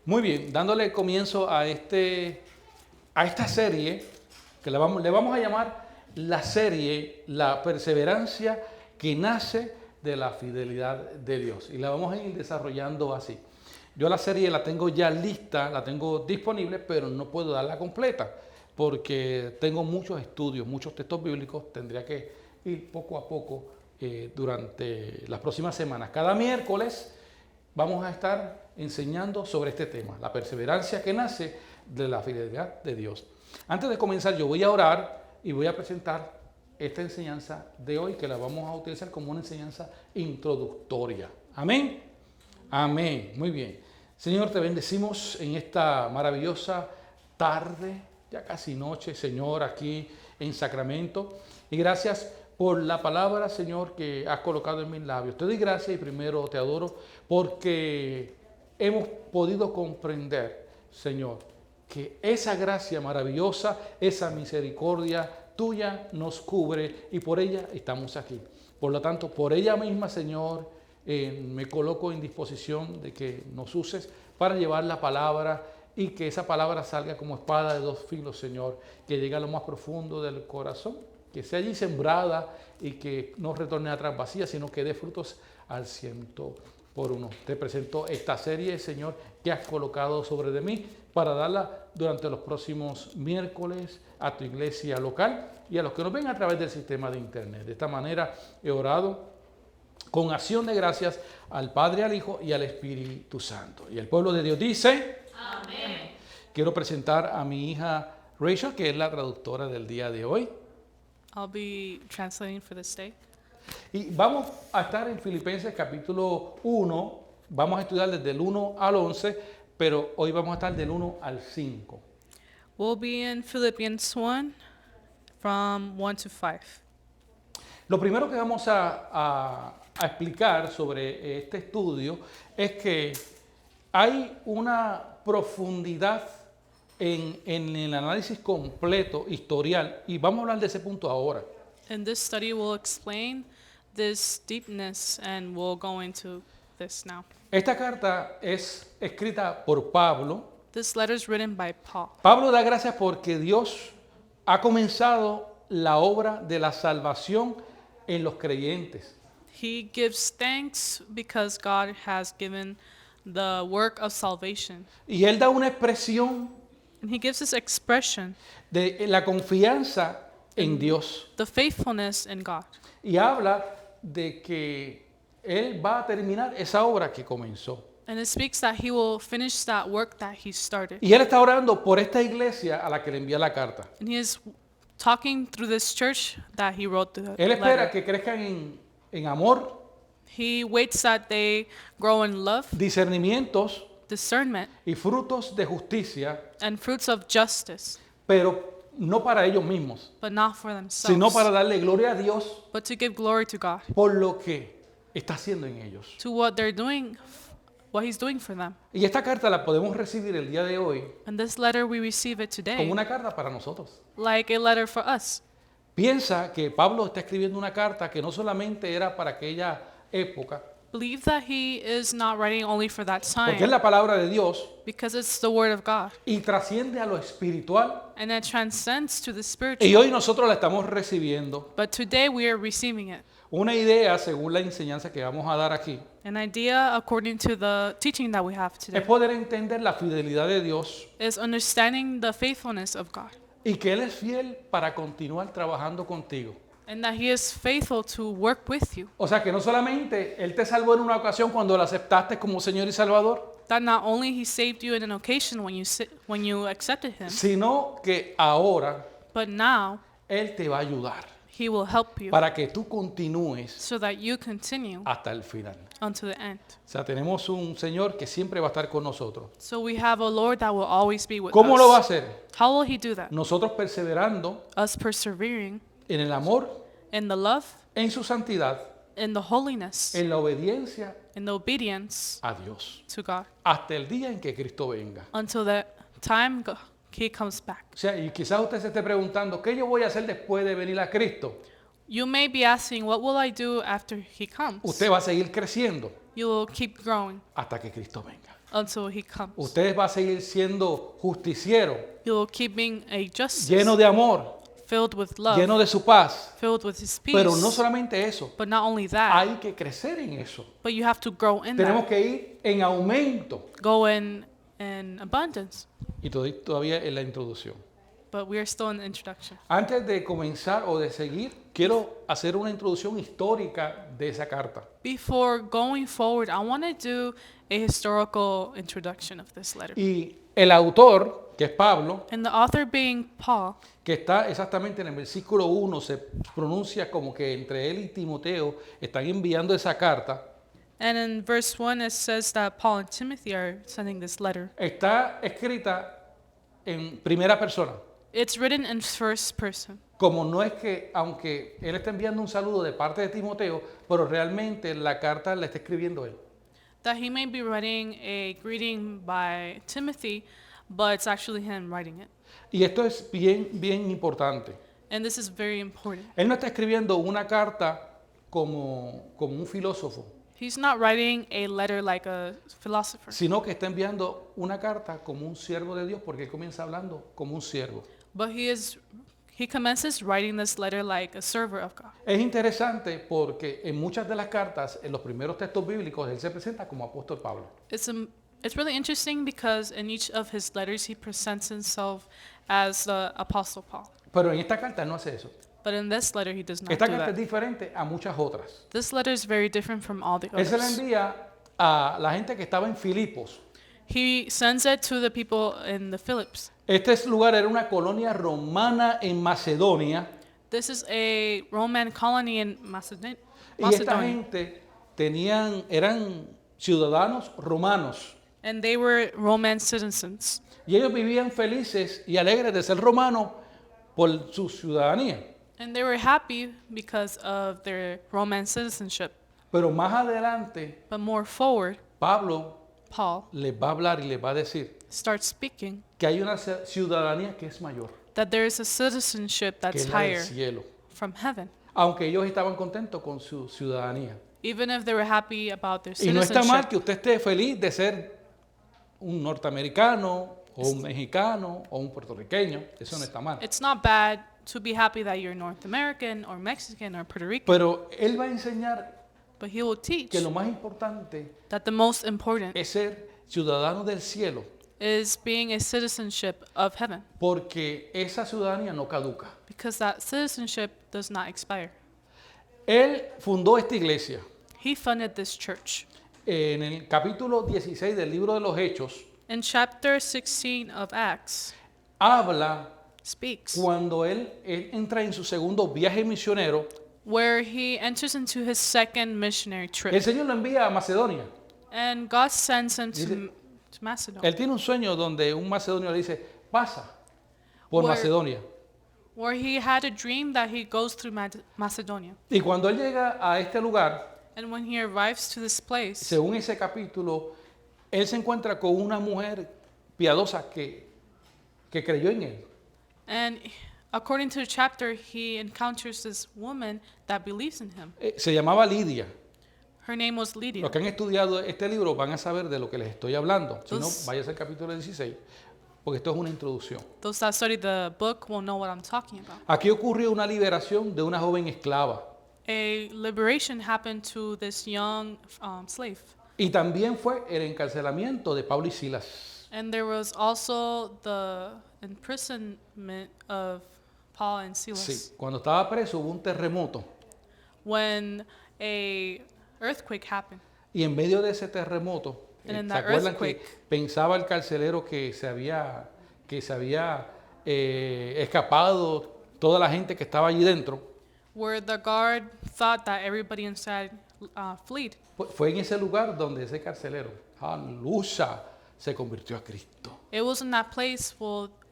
Muy bien, dándole comienzo a esta serie, que le vamos a llamar la serie La perseverancia que nace de la fidelidad de Dios. Y la vamos a ir desarrollando así. Yo la serie la tengo ya lista, la tengo disponible, pero no puedo darla completa, porque tengo muchos estudios, muchos textos bíblicos, tendría que ir poco a poco durante las próximas semanas. Cada miércoles vamos a estar enseñando sobre este tema, la perseverancia que nace de la fidelidad de Dios. Antes de comenzar, yo voy a orar y voy a presentar esta enseñanza de hoy, que la vamos a utilizar como una enseñanza introductoria. Amén. Amén. Muy bien. Señor, te bendecimos en esta maravillosa tarde, ya casi noche, Señor, aquí en Sacramento. Y gracias por la palabra, Señor, que has colocado en mis labios. Te doy gracias y primero te adoro porque hemos podido comprender, Señor, que esa gracia maravillosa, esa misericordia tuya nos cubre y por ella estamos aquí. Por lo tanto, por ella misma, Señor, me coloco en disposición de que nos uses para llevar la palabra y que esa palabra salga como espada de dos filos, Señor, que llegue a lo más profundo del corazón, que sea allí sembrada y que no retorne atrás vacía, sino que dé frutos al 100%. Te presento esta serie, Señor, que has colocado sobre de mí para darla durante los próximos miércoles a tu iglesia local y a los que nos ven a través del sistema de internet. De esta manera he orado con acción de gracias al Padre, al Hijo y al Espíritu Santo. Y el pueblo de Dios dice: Amén. Quiero presentar a mi hija Rachel, que es la traductora del día de hoy. I'll be translating for this day. Y vamos a estar en Filipenses capítulo 1, vamos a estudiar desde el 1 al 11, pero hoy vamos a estar del 1 al 5. We'll be in Philippians 1 from 1 to 5. Lo primero que vamos a explicar sobre este estudio es que hay una profundidad en el análisis completo, historial, y vamos a hablar de ese punto ahora. In this study, we'll explain this deepness and we'll go into this now. Esta carta es escrita por Pablo. This letter is written by Paul. Pablo da gracias porque Dios ha comenzado la obra de la salvación en los creyentes. He gives thanks because God has given the work of salvation. Y él da una expresión And he gives this expression, de la confianza en Dios. the faithfulness in God. Y habla de que él va a terminar esa obra que comenzó. And it speaks that he will finish that work that he started. Y él está orando por esta iglesia a la que le envía la carta. And he is talking through this church that he wrote the Él espera letter. que crezcan en amor, He waits that they grow in love, discernimientos discernment, y frutos de justicia, and fruits of justice, pero no para ellos mismos, but not for themselves, sino para darle gloria a Dios but to give glory to God, por lo que está haciendo en ellos. to what they're doing, what he's doing for them. Y esta carta la podemos recibir el día de hoy And this letter, we receive it today como una carta para nosotros. like a letter for us. Piensa que Pablo está escribiendo una carta que no solamente era para aquella época, Believe that he is not writing only for that porque es time, la palabra de Dios because it's the word of God, y trasciende a lo espiritual. and it transcends to the Y spiritual. hoy nosotros la estamos recibiendo. But today we are receiving it. Una idea, según la enseñanza que vamos a dar aquí, An idea, according to the teaching that we have es today, poder entender la fidelidad de Dios is understanding the faithfulness of God, y que Él es fiel para continuar trabajando contigo. and that he is faithful to work with you. O sea que no solamente Él te salvó en una ocasión cuando lo aceptaste como Señor y Salvador, That not only he saved you in an occasion when you accepted him, sino que ahora but now Él te va a ayudar he will help you para que tú continúes so that you continue hasta el final. unto the end. O sea, tenemos un Señor que siempre va a estar con nosotros. So we have a Lord that will always be with ¿Cómo lo va a us. hacer? How will he do that? Nosotros perseverando Us persevering en el amor, in the love, en su santidad, in the holiness, en la obediencia in the obedience a Dios, to God, hasta el día en que Cristo venga. until the time he comes back. O sea, y quizás usted se esté preguntando, ¿qué yo voy a hacer después de venir a Cristo? You may be asking, what will I do after he comes? Usted va a seguir creciendo You will keep growing hasta que Cristo venga. until he comes. Usted va a seguir siendo justiciero, You will keep being a justice, lleno de amor, filled with love, lleno de su paz. filled with his peace. Pero no solamente eso, But not only that, hay que crecer en eso. but you have to grow in Tenemos that. que ir en aumento. Go in abundance. Y todavía en la introducción. But we are still in the introduction. Antes de comenzar o de seguir, quiero hacer una introducción histórica de esa carta. Before going forward, I want to do a historical introduction of this letter. Y el autor, que es Pablo, And the author being Paul, que está exactamente en el versículo 1, se pronuncia como que entre él y Timoteo están enviando esa carta. and in verse 1 it says that Paul and Timothy are sending this letter. Está escrita en primera persona. It's written in first person. Como no es que, aunque él está enviando un saludo de parte de Timoteo, pero realmente la carta la está escribiendo él. That he may be writing a greeting by Timothy, but it's actually him writing it. Y esto es bien importante. And this is very important. Él no está escribiendo una carta como un filósofo, He's not writing a letter like a philosopher, sino que está enviando una carta como un siervo de Dios, porque él comienza hablando como un siervo. but he commences writing this letter like a servant of God. Es interesante porque en muchas de las cartas, en los primeros textos bíblicos, él se presenta como apóstol Pablo. It's really interesting because in each of his letters he presents himself as the Apostle Paul. Pero en esta carta no hace eso. But in this letter he does not Esta do carta es that. diferente a muchas otras. This letter is very different from all the Él se la others. envía a la gente que estaba en Filipos. He sends it to the people in the Philips. Este lugar era una colonia romana en Macedonia. This is a Roman colony in Y esta Macedonia. gente eran ciudadanos romanos. And they were Roman citizens. Y ellos vivían felices y alegres de ser romanos por su ciudadanía. And they were happy because of their Roman citizenship. Pero más adelante, But more forward, Pablo Paul les va a hablar y les va a decir starts speaking que hay una ciudadanía que es mayor, that there is a citizenship que that's es la del higher cielo. from heaven. Aunque ellos estaban contentos con su ciudadanía. Even if they were happy about their Y no está mal citizenship. que usted esté feliz de ser un norteamericano o un mexicano o un puertorriqueño. Eso no está mal. It's not bad to be happy that you're North American or Mexican or Puerto Rican, Pero él va a enseñar but he will teach que lo más importante that the most important es ser ciudadano del cielo, is being a citizenship of heaven, porque esa ciudadanía no caduca. because that citizenship does not expire. Él fundó esta iglesia. He funded this church. En el capítulo 16 del libro de los Hechos, In chapter 16 of Acts, habla speaks cuando él entra en su segundo viaje misionero. where he enters into his second missionary El trip, Señor lo envía a Macedonia. and God sends him Dice- to Macedonia, Él tiene un sueño donde un macedonio le dice, pasa por Where- Macedonia. where he had a dream that he goes through Macedonia. Y cuando él llega a este lugar, And when he arrives to this place, según ese capítulo, él se encuentra con una mujer piadosa que creyó en él. and according to the chapter, he encounters this woman that believes in him. Se llamaba Lidia. Her name was Lydia. Los que han estudiado este libro van a saber de lo que les estoy hablando. Si no, Entonces- váyase al capítulo 16, porque esto es una introducción. Those that study the book will know what I'm talking about. Aquí ocurrió una liberación de una joven esclava. A liberation happened to this young slave. Y también fue el encarcelamiento de Pablo y Silas. And there was also the imprisonment of Paul and Silas. Sí, cuando estaba preso hubo un terremoto. When a earthquake happened. Y en medio de ese terremoto, And in ¿se that acuerdan que earthquake- pensaba el carcelero que se había escapado toda la gente que estaba allí dentro? Where the guard thought that everybody inside fled. Fue en ese lugar donde ese carcelero, aleluya, se convirtió a Cristo. It was in that place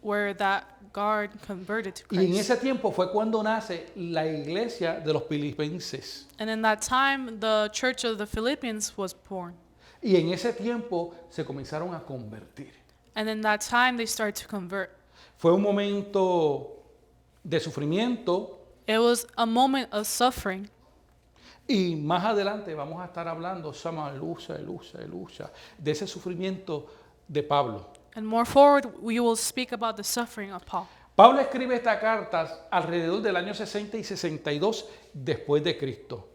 where that guard converted to Y en Christ. ese tiempo fue cuando nace la iglesia de los filipenses. And in that time, the church of the Philippians was born. Y en ese tiempo se comenzaron a convertir. And in that time, they started to convert. Fue un momento de sufrimiento It was a moment of suffering. Y más adelante vamos a estar hablando, de ese sufrimiento de Pablo. And more forward, we will speak about the suffering of Paul. Pablo escribe esta carta alrededor del año 60 y 62 después de Cristo.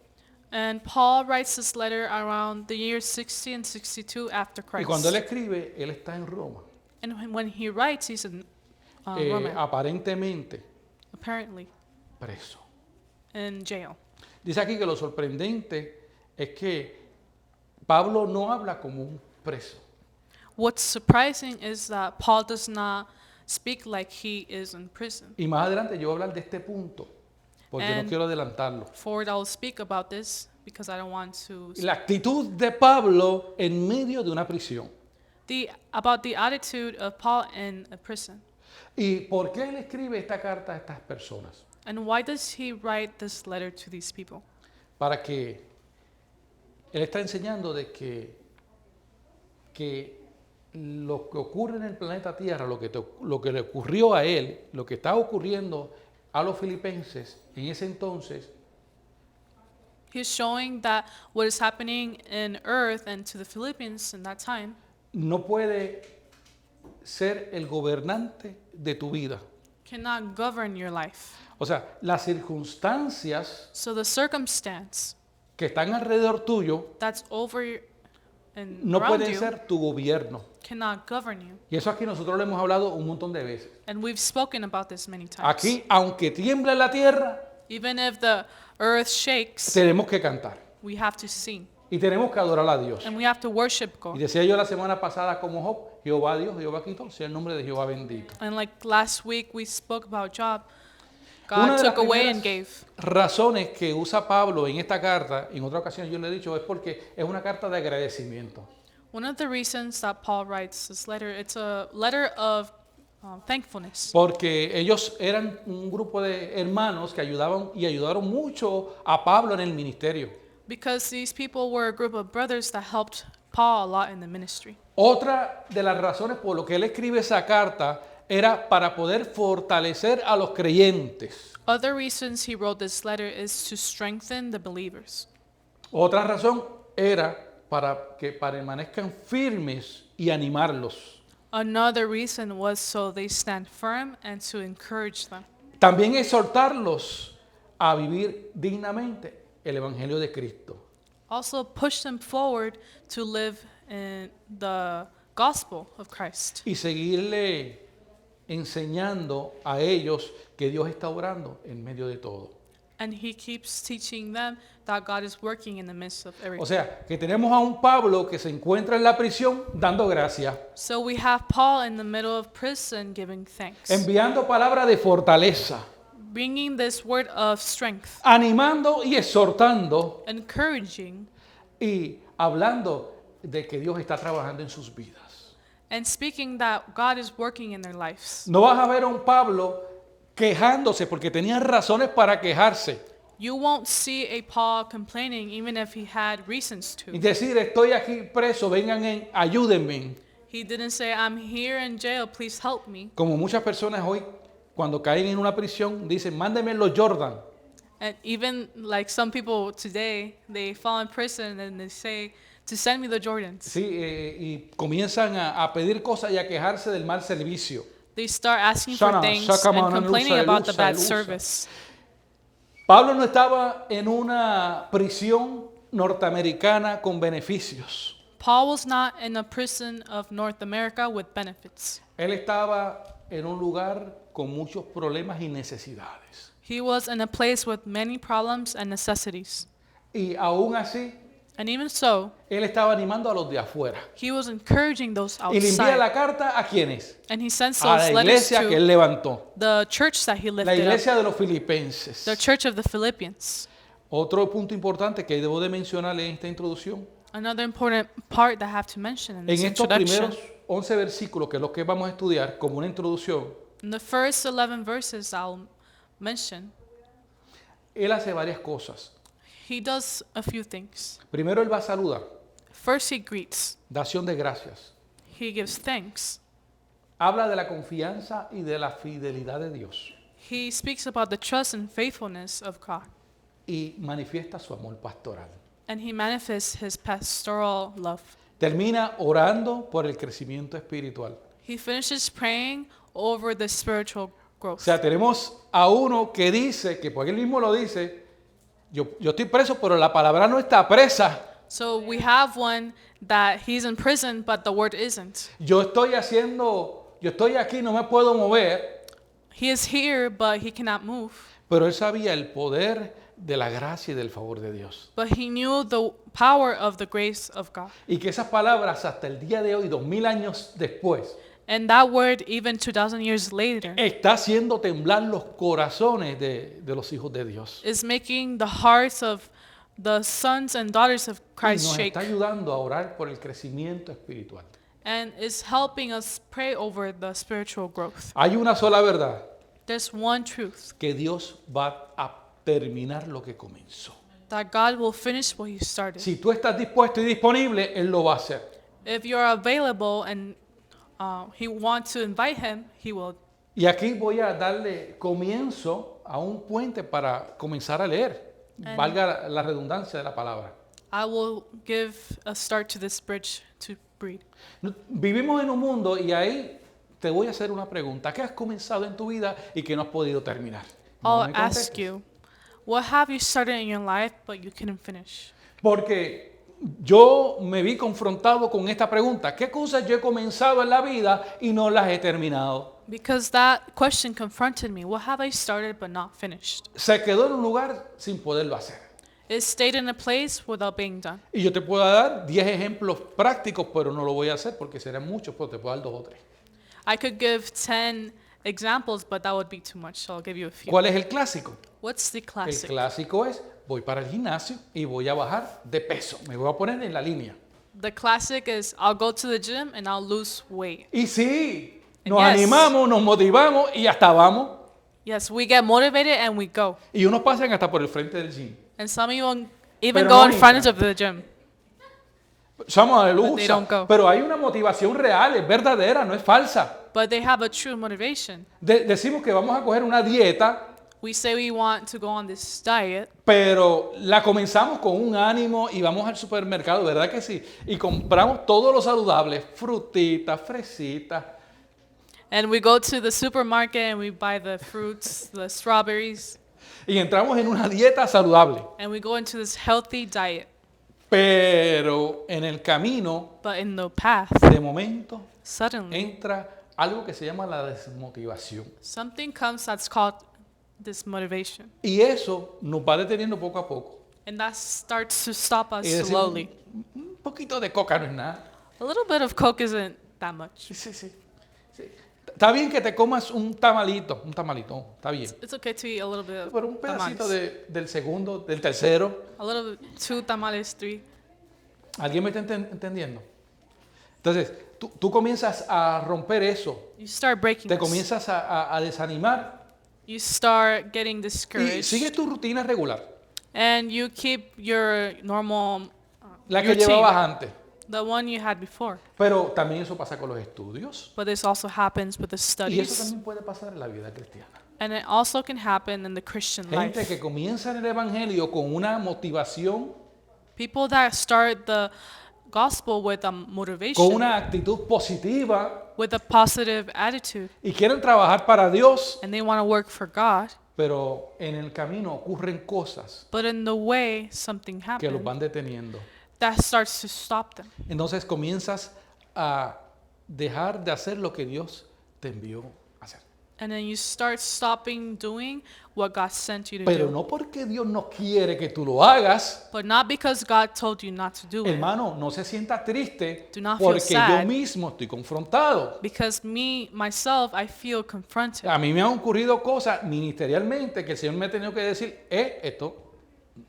And Paul writes this letter around the years 60 and 62 after Y Christ. cuando él escribe, él está en Roma. And when he writes, he's in Rome, Aparentemente apparently, preso. in jail. Dice aquí que lo sorprendente es que Pablo no habla como un preso. What's surprising is that Paul does not speak like he is in prison. Y más adelante yo voy a hablar de este punto, porque no And- quiero adelantarlo. Forward, I'll speak about this because I don't want to. La actitud de Pablo en medio de una prisión. About the attitude of Paul in a prison. ¿Y por qué él escribe esta carta a estas personas? And why does he write this letter to these people? Para que él está enseñando de que lo que ocurre en el planeta Tierra, lo que le ocurrió a él, lo que está ocurriendo a los filipenses en ese entonces, He's showing that what is happening in earth and to the Philippians in that time no puede ser el gobernante de tu vida. cannot govern your life. O sea, las circunstancias So the circumstance que están alrededor tuyo that's over and no around pueden you ser tu gobierno. cannot govern you. Y eso aquí nosotros lo hemos hablado un montón de veces. And we've spoken about this many times. Aquí, aunque tiemble la tierra, Even if the earth shakes, tenemos que cantar we have to sing y tenemos que adorar a Dios. and we have to worship Y God. decía yo la semana pasada como Job, Jehová Dios, Jehová quitó, sea el nombre de Jehová bendito. And like last week we spoke about Job, Una God de las took away and primeras gave. razones que usa Pablo en esta carta, en otra ocasión yo le he dicho, es porque es una carta de agradecimiento. One of the reasons that Paul writes this letter, it's a letter of thankfulness. Porque ellos eran un grupo de hermanos que ayudaban y ayudaron mucho a Pablo en el ministerio. Because these people were a group of brothers that helped Paul a lot in the ministry. Otra de las razones por lo que él escribe esa carta era para poder fortalecer a los creyentes. Other reasons he wrote this letter is to strengthen the believers. Otra razón era para que permanezcan firmes y animarlos. Another reason was so they stand firm and to encourage them. También exhortarlos a vivir dignamente el Evangelio de Cristo. Also push them forward to live in the gospel of Christ. Y seguirle enseñando a ellos que Dios está obrando en medio de todo. And he keeps teaching them that God is working in the midst of O everything. sea, que tenemos a un Pablo que se encuentra en la prisión dando gracias, So we have Paul in the middle of prison giving thanks, enviando palabra de fortaleza, bringing this word of strength, animando y exhortando encouraging, y hablando de que Dios está trabajando en sus vidas. and speaking that God is working in their lives. No vas a ver a un Pablo quejándose porque tenía razones para quejarse You won't see a Paul complaining even if he had reasons y to. decir estoy aquí preso, vengan, ayúdenme. He didn't say, I'm here in jail, please help me. Como muchas personas hoy cuando caen en una prisión dicen mándenme los Jordan. And even like some people today, they fall in prison and they say, to send me the Jordans. Sí, y comienzan a pedir cosas y a quejarse del mal servicio. They start asking for Sana, things saca and mano, complaining lusa, about the lusa, bad lusa. service. Pablo no estaba en una prisión norteamericana con beneficios. Paul was not in a prison of North America with benefits. Él estaba en un lugar con muchos problemas y necesidades. He was in a place with many problems and necessities. Y aún así, And even so, él estaba animando a los de afuera. he was encouraging those Y le envía outside. la carta a quienes? And he sends A those la letters iglesia que él to levantó. the church that he La lifted up, iglesia de los filipenses. the church of the Philippians. Otro punto importante que debo de mencionar en esta introducción. Another important part that I have to mention in this En estos introduction. primeros 11 versículos, que es lo que vamos a estudiar como una introducción, In the first 11 verses I'll mention, él hace varias cosas. he does a few things. Primero él va a saludar, First, he greets. da acción de gracias. He gives thanks. Habla de la confianza y de la fidelidad de Dios. He speaks about the trust and faithfulness of God. y manifiesta su amor pastoral. And he manifests his pastoral love. Termina orando por el crecimiento espiritual. He finishes praying over the spiritual O growth. sea, tenemos a uno que dice, que porque él mismo lo dice, yo estoy preso, pero la palabra no está presa. So we have one that he's in prison, but the word isn't. Yo estoy aquí, no me puedo mover, He is here, but he cannot move. pero él sabía el poder de la gracia y del favor de Dios. But he knew the power of the grace of God. Y que esas palabras hasta el día de hoy, 2000 años después, And that word, even 2,000 years later, está haciendo temblar los corazones de los hijos de Dios. is making the hearts of the sons and daughters of Y Christ nos shake, está ayudando a orar por el crecimiento espiritual. and is helping us pray over the spiritual growth. Hay una sola verdad, There's one truth, que Dios va a terminar lo que comenzó. that God will finish what he started. Si tú estás dispuesto y disponible, Él lo va a hacer. If you're available and he wants to invite him, he will. Y aquí voy a darle comienzo a un puente para comenzar a leer. Valga la redundancia de la palabra. I will give a start to this bridge to read. Vivimos en un mundo y ahí te voy a hacer una pregunta. ¿Qué has comenzado en tu vida y que no has podido terminar? No I'll me ask contestes. you, what have you started in your life but you couldn't finish? Porque yo me vi confrontado con esta pregunta. ¿Qué cosas yo he comenzado en la vida y no las he terminado? Because that question confronted me. What have I started but not finished? Se quedó en un lugar sin poderlo hacer. It stayed in a place without being done. Y yo te puedo dar 10 ejemplos prácticos, pero no lo voy a hacer porque serán muchos, pero te puedo dar 2 o 3. I could give 10 examples, but that would be too much, so I'll give you a few. ¿Cuál es el clásico? What's the El classic? clásico es, voy para el gimnasio y voy a bajar de peso. Me voy a poner en la línea. The classic is I'll go to the gym and I'll lose weight. Y sí, And nos yes. animamos, nos motivamos y hasta vamos. Yes, we get motivated and we go. Y unos pasan hasta por el frente del gym. And some even Pero go no in front entran. of the gym. Somos they aleluya. don't go. Pero hay una motivación real, es verdadera, no es falsa. But they have a true motivation. Decimos que vamos a coger una dieta, We say we want to go on this diet, pero la comenzamos con un ánimo y vamos al supermercado, ¿verdad que sí? Y compramos todo lo saludable, frutitas, fresitas. and we go to the supermarket and we buy the fruits, the strawberries, Y entramos en una dieta saludable. and we go into this healthy diet. Pero en el camino, But in the path, de momento, suddenly, entra algo que se llama la desmotivación. something comes that's called dismotivation. Y eso nos va deteniendo poco a poco. And that starts to stop us Y decimos, slowly. un poquito de coca no es nada. A little bit of Coke isn't that much. Sí, sí, sí. Está bien que te comas un tamalito, está bien. It's okay to eat a little bit of Pero un pedacito tamales. del segundo, del tercero. A little bit, 2 tamales, 3. ¿Alguien me está entendiendo? Entonces, tú comienzas a romper eso, You start breaking te this. comienzas a desanimar You start getting y discouraged. sigues tu rutina regular, And you keep your normal la que routine, llevabas antes. the one you had before. Pero también eso pasa con los estudios But this also happens with the y eso studies. también puede pasar en la vida cristiana. And it also can happen in the Christian Gente life. que comienza en el evangelio con una motivación, People that start the gospel with a con motivation, una actitud positiva with a positive attitude, y quieren trabajar para Dios, and they want to work for God. pero en el camino ocurren cosas But in the way, something que los happens van deteniendo. that starts to stop them. Entonces comienzas a dejar de hacer lo que Dios te envió a hacer. And then you start stopping doing what God sent you to Pero do. no porque Dios no quiere que tú lo hagas. But not because God told you not to do it. Hermano, no se sienta triste Do not feel porque yo sad. mismo estoy confrontado. Because myself, I feel confronted. A mí me han ocurrido cosas ministerialmente que el Señor me ha tenido que decir, esto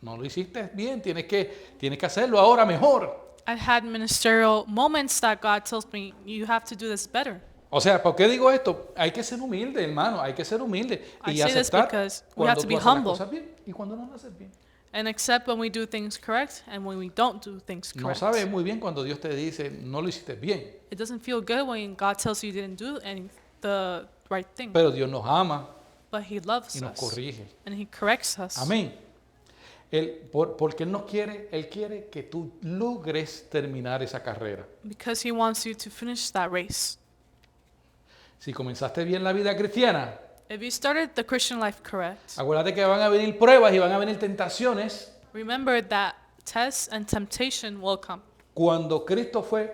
no lo hiciste bien, tienes que hacerlo ahora mejor. I've had ministerial moments that God tells me, you have to do this better. O sea, ¿por qué digo esto? Hay que ser humilde, hermano, hay que ser humilde I y say this aceptar because we cuando have to tú be haces las humble. cosas bien y cuando no las haces bien. And accept when we do things correct and when we don't do things No correct. sabes muy bien cuando Dios te dice, no lo hiciste bien, It doesn't feel good when God tells you didn't do the right thing. pero Dios nos ama But He loves y nos us. corrige. And He corrects us. Amén. Porque Él quiere que tú logres terminar esa carrera. Because he wants you to finish that race. Si comenzaste bien la vida cristiana, If you started the Christian life correct, acuérdate que van a venir pruebas y van a venir tentaciones. remember that tests and temptation will come. Cuando Cristo fue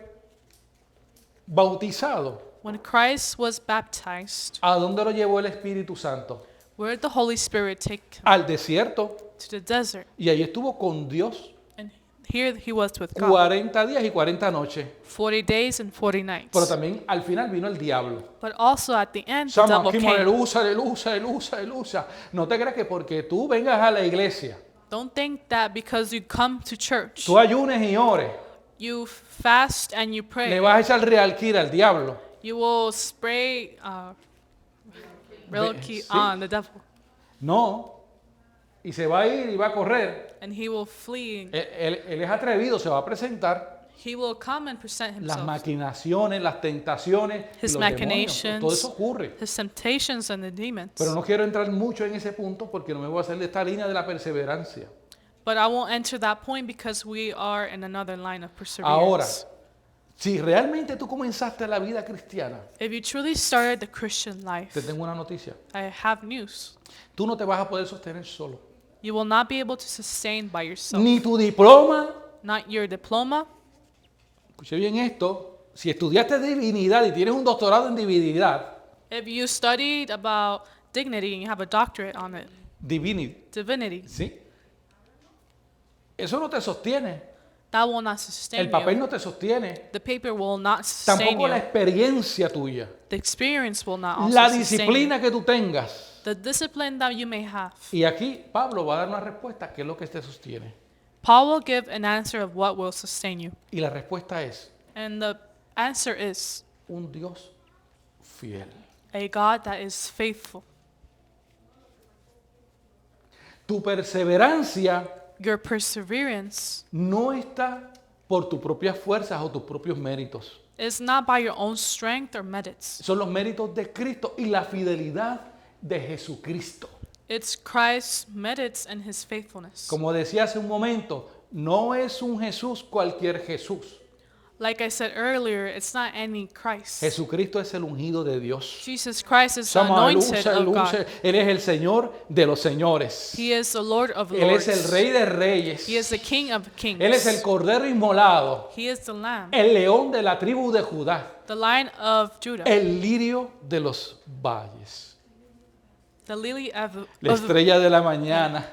bautizado, When Christ was baptized, ¿a dónde lo llevó el Espíritu Santo? where did the Holy Spirit take him? Al desierto. To the desert. Y ahí estuvo con Dios And here he was with God. 40 días y 40 noches. 40 days and 40 nights. Pero también al final vino el diablo. But also at the end, the Sama, devil aquí, came. aleluya, aleluya, aleluya, aleluya. No te creas que porque tú vengas a la iglesia, Don't think that because you come to church, tú ayunes y ores, you fast and you le pray, vas a echar realquira al diablo. you will spray real key sí. on the devil. No. Y se va a ir y va a correr. And he will flee. Él es atrevido, se va a presentar. He will come and present Las himself. maquinaciones, las tentaciones, y His los demonios, machinations, todo eso ocurre. his temptations and the demons. Pero no quiero entrar mucho en ese punto porque no me voy a hacer de esta línea de la perseverancia. But I won't enter that point because we are in another line of Ahora, perseverance. si realmente tú comenzaste la vida cristiana, If you truly started the Christian te life, tengo una noticia. I have news. Tú no te vas a poder sostener solo. You will not be able to sustain by yourself. Ni tu diploma, Not your diploma. escuche bien esto, si estudiaste divinidad y tienes un doctorado en divinidad, If you studied about dignity and you have a doctorate on it, divinity, ¿sí? Eso no te sostiene. that will not sustain El papel you. no te sostiene. The paper will not sustain Tampoco la you. experiencia tuya. The experience will not also La sustain you. disciplina que tú tengas. The discipline that you may have. Y aquí Pablo va a dar una respuesta, ¿qué es lo que te sostiene? Paul will give an answer of what will sustain you. Y la respuesta es And the answer is un Dios fiel. a God that is faithful. Tu perseverancia Your perseverance no está por tus propias fuerzas o tus propios méritos. is not by your own strength or merits. Son los méritos de Cristo y la fidelidad de Jesucristo. It's Christ's merits and his faithfulness. Como decía hace un momento, no es un Jesús cualquier Jesús. Like I said earlier, it's not any Christ. Jesucristo es el ungido de Dios. Jesus Christ is the Sama, anointed aleluya, of God. aleluya. Él es el Señor de los señores. He is the Lord of Él es el lords. Rey de Reyes. He is the King of kings. Él es el Cordero inmolado, He is the Lamb, el león de la tribu de Judá, the Lion of Judah, el lirio de los valles, the lily la estrella de la mañana,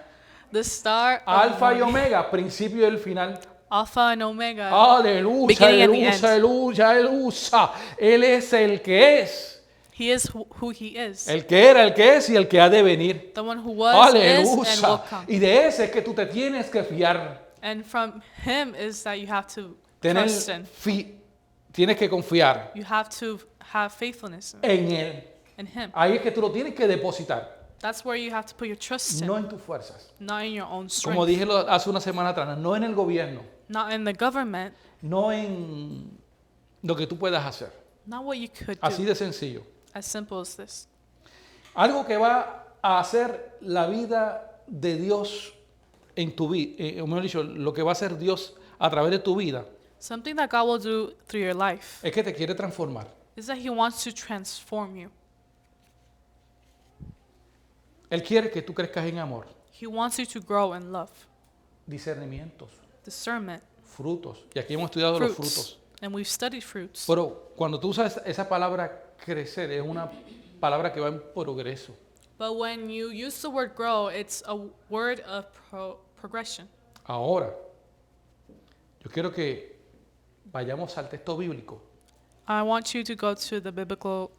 the star of alfa y the morning, omega, principio y el final. Alpha and Omega. Aleluya, Beginning and the aleluya, end. aleluya, aleluya. Él es el que es, He is who he is. el que era, el que es y el que ha de venir. The one who was, is, and will Aleluya. come. Y de ese es que tú te tienes que fiar. And from him is that you have to Tener trust in. tienes que confiar You have to have faithfulness en Él. in him. Ahí es que tú lo tienes que depositar, That's where you have to put your trust in, no en tus fuerzas. not in your own Como strength, dije hace una semana atrás, no en el gobierno, not in the government, no en lo que tú puedas hacer. not what you could Así do. de sencillo. As simple as this. Algo que va a hacer la vida de Dios en tu vida, o mejor dicho, lo que va a hacer Dios a través de tu vida, Something that God will do through your life es que te quiere transformar. is that he wants to transform you. Él quiere que tú crezcas en amor, He wants you to grow in love, discernimientos, discernment, frutos. Y aquí hemos estudiado los fruits. frutos. And we've studied fruits. Pero cuando tú usas esa palabra crecer, es una palabra que va en progreso. But when you use the word grow, it's a word of progression. Ahora, yo quiero que vayamos al texto bíblico. I want you to go to the biblical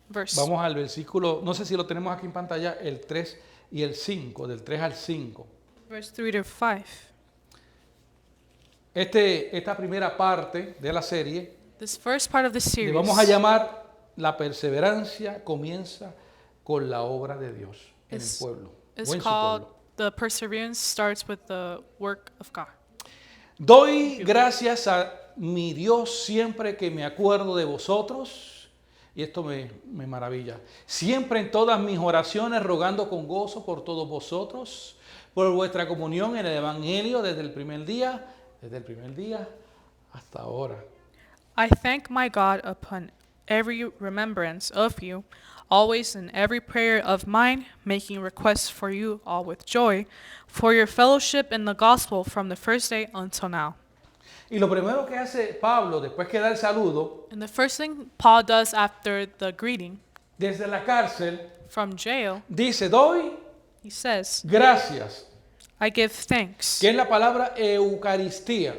verse. Vamos al versículo, no sé si lo tenemos aquí en pantalla, el 3 y el 5, del 3 al 5. Verse 3 to 5. Esta primera parte de la serie This first part of the le series vamos a llamar La perseverancia comienza con la obra de Dios en el is, pueblo, is o en su called pueblo. The Perseverance Starts with the Work of God. Doy gracias a mi Dios siempre que me acuerdo de vosotros, y esto me maravilla, siempre en todas mis oraciones rogando con gozo por todos vosotros, por vuestra comunión en el Evangelio desde el primer día hasta ahora. I thank my God upon every remembrance of you, always in every prayer of mine, making requests for you all with joy, for your fellowship in the gospel from the first day until now. Y lo primero que hace Pablo después que da el saludo, And the first thing Paul does after the greeting desde la cárcel, from jail, dice, doy he says, gracias, I give thanks, que es la palabra Eucaristía.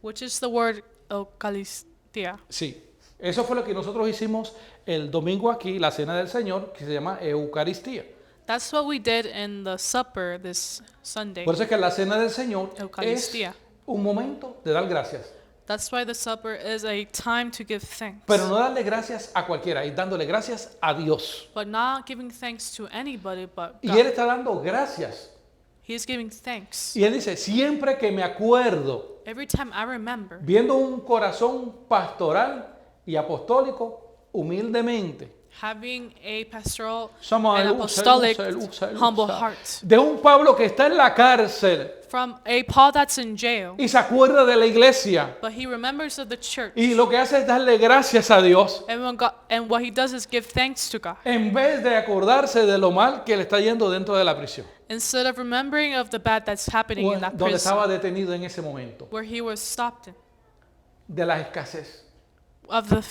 which is the word Eucharistia. Sí, eso fue lo que nosotros hicimos el domingo aquí, la cena del Señor, que se llama Eucaristía. That's what we did in the supper this Sunday. Por eso es que la cena del Señor es Eucaristía. un momento de dar gracias. That's why the supper is a time to give thanks. Pero no darle gracias a cualquiera, es dándole gracias a Dios. But not giving thanks to anybody but Y God. Él está dando gracias. He is giving thanks. Y Él dice, siempre que me acuerdo, Every time I remember, viendo un corazón pastoral y apostólico, humildemente, having a pastoral Somos and el apostolic usa. humble heart. De un Pablo que está en la cárcel From a Paul that's in jail, y se acuerda de la iglesia. but he remembers of the church. Y lo que hace es darle gracias a Dios. And what he does is give thanks to God. En vez de acordarse de lo mal que le está yendo dentro de la prisión. Instead of remembering of the bad that's happening O in that donde prison, estaba detenido en ese momento. where he was stopped in, De la escasez. of the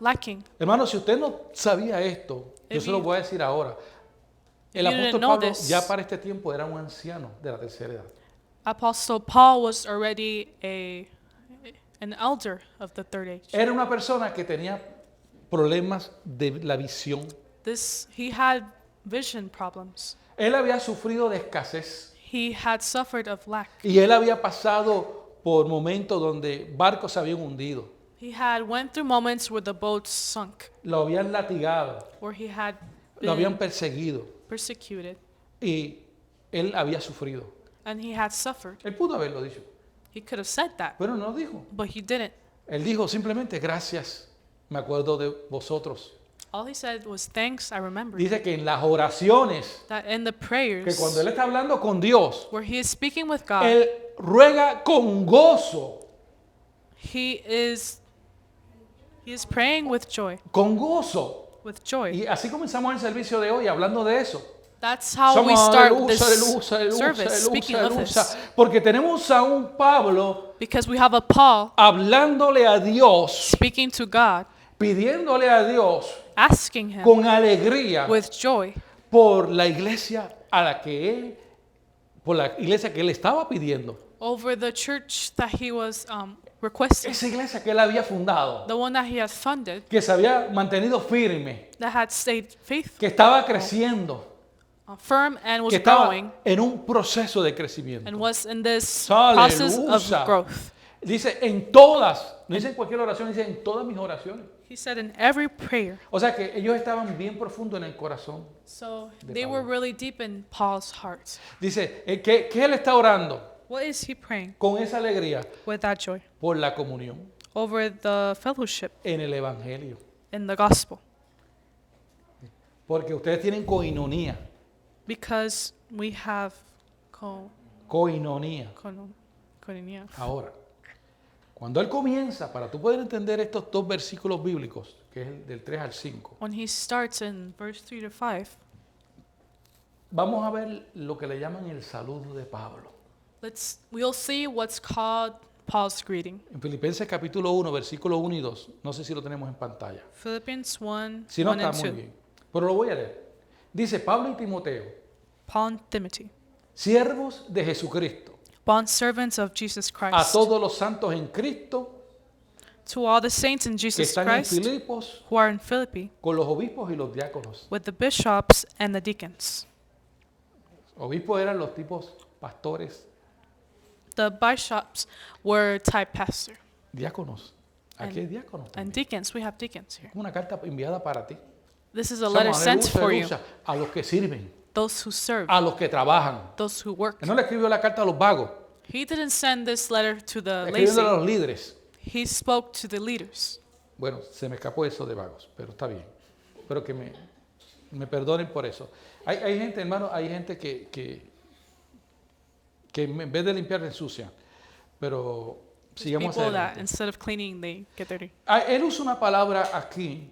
lacking. Hermano, si usted no sabía esto, yo If se lo you- voy a decir ahora. El you didn't apóstol know Pablo this, ya para este tiempo era un anciano de la tercera edad. Apostle Paul was already an elder of the third age. Era una persona que tenía problemas de la visión. He had vision problems. Él había sufrido de escasez He had suffered of lack. y él había pasado por momentos donde barcos se habían hundido, He had went through moments where the boats sunk, lo habían latigado, where he had lo habían been perseguido persecuted, y él había sufrido. and he had suffered. Él pudo haberlo dicho, He could have said that, pero no lo dijo. but he didn't. Él dijo simplemente gracias, me acuerdo de vosotros. All he said was, thanks, I remember. Dice que en las oraciones, That in the que prayers, cuando él está hablando con Dios, where he is speaking with God, él ruega con gozo, he is praying with joy, con gozo. with joy. Y así comenzamos el servicio de hoy hablando de eso. That's how we start this service, speaking of this. Porque tenemos a un Pablo Because we have a Paul hablándole a Dios, speaking to God, pidiéndole a Dios asking him con alegría with joy por la iglesia a la que él, por la iglesia que él estaba pidiendo. over the church that he was requesting, Esa iglesia que él había fundado, the one that he had funded, que se había mantenido firme, that had stayed faithful, que estaba creciendo, firm, and was que estaba growing, en un proceso de crecimiento. and was in this process of Aleluya. growth. Dice en todas, no dice en cualquier oración, dice en todas mis oraciones. He said in every prayer. O sea que ellos estaban bien profundo en el corazón. So De they Pablo. were really deep in Paul's heart. Dice que él está orando What is he praying? con esa alegría With that joy. por la comunión Over the fellowship en el Evangelio. in the gospel. Porque ustedes tienen coinonía. Because we have Coinonía. koinonia. Ahora, cuando él comienza, para tú poder entender estos dos versículos bíblicos, que es el del 3 al 5, When he starts in verse 3 to 5, vamos a ver lo que le llaman el saludo de Pablo. we'll see what's called Paul's greeting. En Filipenses capítulo 1, versículo 1 y 2, no sé si lo tenemos en pantalla. Philippians 1, Si no, 1 está and muy 2. bien. Pero lo voy a leer. Dice Pablo y Timoteo, Paul and Timothy, siervos de Jesucristo, bondservants of Jesus a Christ, todos los santos en Cristo to all the saints in que Jesus están en Christ Filipos, who are in Philippi, con los obispos y los diáconos. with the bishops and the deacons. Obispos eran los tipos pastores, The bishops were type pastor, diáconos. Aquí hay diáconos. and también. deacons, we have deacons here. Una carta enviada para ti. This is a Somos letter sent aleluya, for you, aleluya, a los que sirven, those who serve, a los que trabajan. those who work. Él no le escribió la carta a los vagos, He didn't send this letter to the le escribió a lazy. los líderes. He spoke to the leaders. Bueno, se me escapó eso de vagos, pero está bien. Pero que me perdonen por eso. Hay gente, hermano, hay gente que que en vez de limpiar ensucian. Pero There's sigamos people that adelante. instead of cleaning, they get dirty. Él usa una palabra aquí,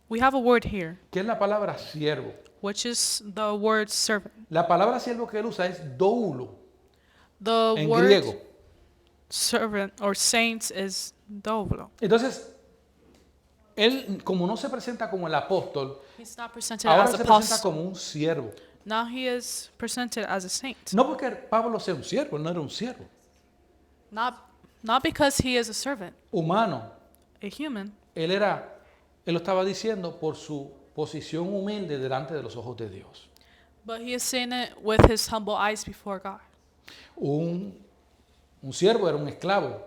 We have a word here, que es la palabra siervo. which is the word servant. La palabra siervo que él usa es doulo, The en word griego. servant or saints is doulo. Entonces, él, como no se presenta como el apóstol, He's not presented ahora as se presenta apostle. como un siervo. Now he is presented as a saint. No porque Pablo sea un siervo, él no era un siervo. Not because he is a servant, Humano, a human, él lo estaba diciendo por su posición humilde delante de los ojos de Dios. but he is saying it with his humble eyes before God. Un siervo era un esclavo,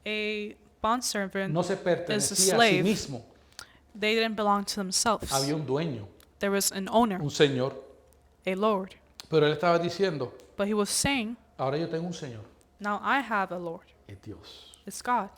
A bondservant, no se pertenecía a sí slave. mismo, they didn't belong to themselves. había un dueño, There was an owner, un señor. a lord. Pero él estaba diciendo, But he was saying, ahora yo tengo un señor, now I have a lord. es Dios. It's God.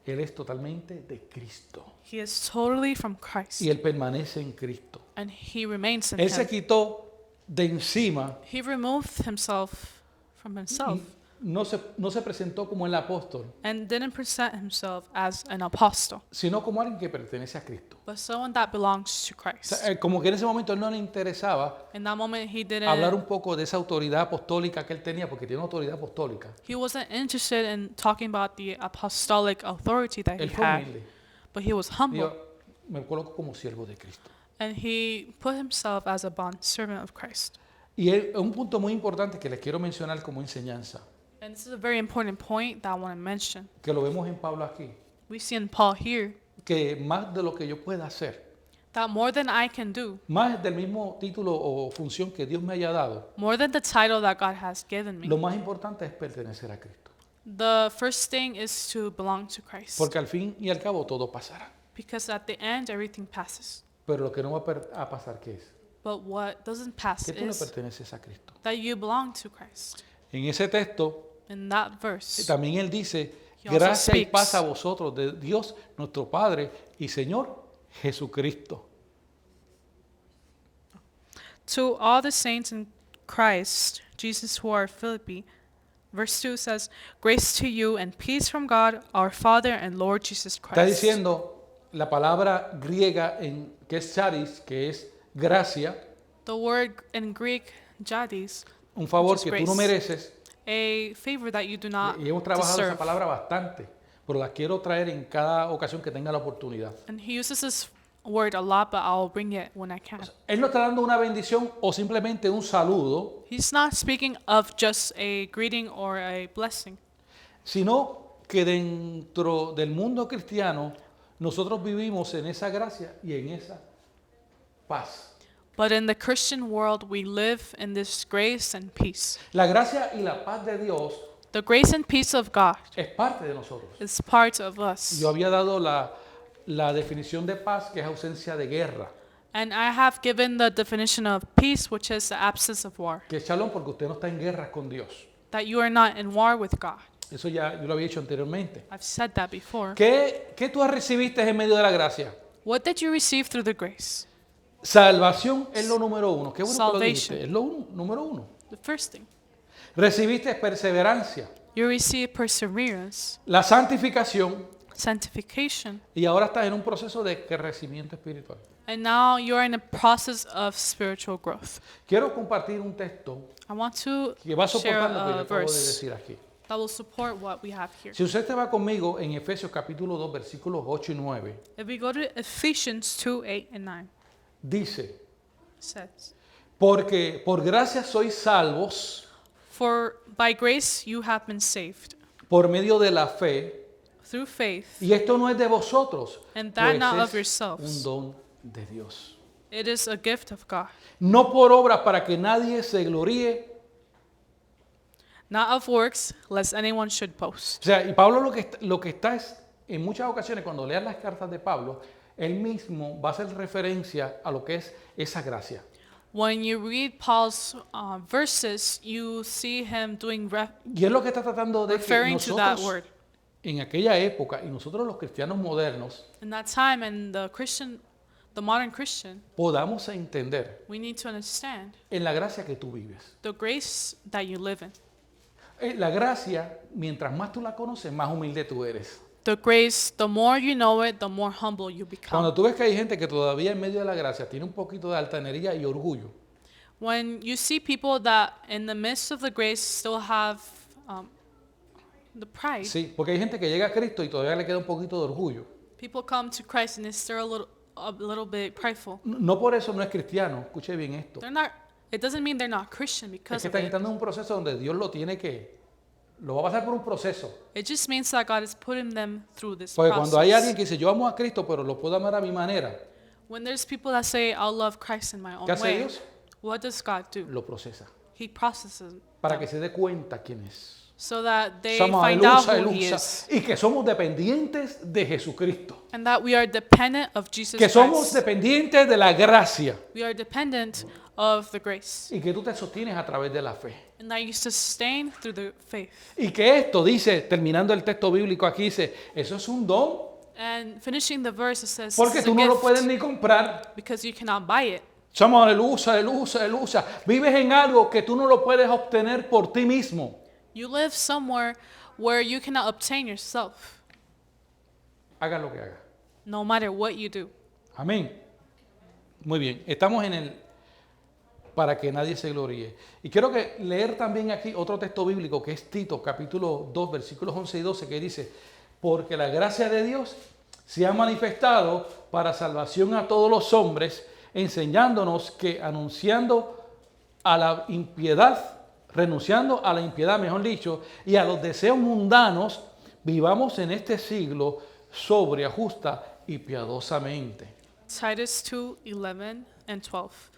Él es totalmente de Cristo He is totally from Christ. y él permanece en Cristo. And he remains in Él se him. quitó de encima, He removed himself from himself no se presentó como el apóstol, and didn't present himself as an apostle, sino como alguien que pertenece a Cristo. but someone that belongs to O Christ. sea, como que en ese momento él no le interesaba In that moment, he hablar didn't. un poco de esa autoridad apostólica que él tenía, porque tiene una autoridad apostólica. He wasn't interested in talking about the apostolic authority that he Él fue had, humilde. but he was humble, Dijo, me coloco como siervo de Cristo. and he put himself as a bond servant of Christ. Y un punto muy importante que les quiero mencionar como enseñanza, And this is a very important point that I want to mention. que lo vemos en Pablo aquí, We see in Paul here que más de lo que yo pueda hacer, that more than I can do, más del mismo título o función que Dios me haya dado, more than the title that God has given me, lo más importante es pertenecer a Cristo. the first thing is to belong to Christ. Porque al fin y al cabo todo pasará. Because at the end, everything passes. Pero lo que no va a pasar, ¿qué es? But what doesn't pass Que tú le is perteneces a Cristo. that you belong to Christ. En ese texto In that verse, también él dice, He also gracia y speaks. paz a vosotros de Dios, nuestro Padre y Señor Jesucristo. to all the saints in Christ Jesus who are Philippi, verse 2 says, grace to you and peace from God, our Father and Lord Jesus Está Christ. diciendo la palabra griega que es charis, que es gracia, The word in Greek, jadis, un favor Which is que tú no grace. mereces. a favor that you do not Y hemos trabajado esa deserve. palabra bastante, pero la quiero traer en cada ocasión que tenga la oportunidad. And he uses this word a lot, but I'll bring it when I can. Él no está dando una bendición o simplemente un saludo, He's not speaking of just a greeting or a blessing, sino que dentro del mundo cristiano nosotros vivimos en esa gracia y en esa paz. but in the Christian world, we live in this grace and peace. La gracia y la paz de Dios The grace and peace of God es parte de nosotros. is part of us. Yo había dado la definición de paz, que es ausencia de guerra, And I have given the definition of peace, which is the absence of war, que es shalom porque usted no está en guerra con Dios. that you are not in war with God. Eso ya yo lo había dicho anteriormente. I've said that before. ¿Qué tú recibiste en medio de la gracia? What did you receive through the grace? Salvación es lo número uno. Qué bueno que lo Salvation. dijiste. Es lo número uno. The first thing. Recibiste perseverancia, You receive perseverance, la santificación, sanctification, y ahora estás en un proceso de crecimiento espiritual. and now you are in a process of spiritual growth. Quiero compartir un texto I want to que va a share soportar lo que le a acabo de verse decir aquí. that will support what we have here. Si usted va conmigo en Efesios capítulo 2, versículos 8 y 9, If we go to Ephesians 2, 8, and 9, dice, it says, porque por gracia sois salvos for by grace you have been saved por medio de la fe, through faith, y esto no es de vosotros, and that not pues of es yourselves. un don de Dios. It is a gift of God, No por obras para que nadie se gloríe. not of works, lest anyone should boast. O sea, y Pablo lo que está es, en muchas ocasiones cuando leas las cartas de Pablo, él mismo va a hacer referencia a lo que es esa gracia. When you read Paul's verses, you see him doing Y es lo que está tratando de que referring to that nosotros word. en aquella época y nosotros los cristianos modernos In that time, and the modern Christian, podamos entender we need to understand en la gracia que tú vives. the grace that you live in. La gracia, mientras más tú la conoces, más humilde tú eres. The grace, the more you know it, the more humble you Cuando become. tú ves que hay gente que todavía en medio de la gracia tiene un poquito de altanería y orgullo, When you see people that in the midst of the grace still have the pride, sí, porque hay gente que llega a Cristo y todavía le queda un poquito de orgullo. people come to Christ and they're still a little bit prideful. No por eso no es cristiano, escuche bien esto. They're not. It doesn't mean they're not Christian Es because que of está it. entrando en un proceso donde Dios lo va a pasar por un proceso. It just means that God is putting them through this Porque cuando hay alguien process. que dice, yo amo a Cristo, pero lo puedo amar a mi manera, When there's people that say, "I'll love Christ in my own ¿qué hace way," Dios? what does God do? Lo procesa He processes para them que se dé cuenta quién es. so that they Somos find out aleluya, who He aleluya, is, y que somos dependientes de Jesucristo. and that we are dependent of Jesus Que somos Christ. dependientes de la gracia We are dependent of the grace, y que tú te sostienes a través de la fe. and that you sustain through the faith. Y que esto dice, terminando el texto bíblico aquí, dice, eso es un don, And finishing the verse, it says, porque "This is tú a no lo gift puedes ni comprar. because you cannot buy it." Somos aleluya, aleluya, aleluya. Vives en algo que tú no lo puedes obtener por ti mismo. You live somewhere where you cannot obtain yourself, Haga lo que haga. no matter what you do. Amén. Muy bien, estamos en el para que nadie se gloríe. Y quiero que leer también aquí otro texto bíblico que es Tito, capítulo 2, versículos 11 y 12, que dice, porque la gracia de Dios se ha manifestado para salvación a todos los hombres, enseñándonos que anunciando a la impiedad, renunciando a la impiedad, mejor dicho, y a los deseos mundanos, vivamos en este siglo sobria, justa y piadosamente. Titus 2:11 and 12.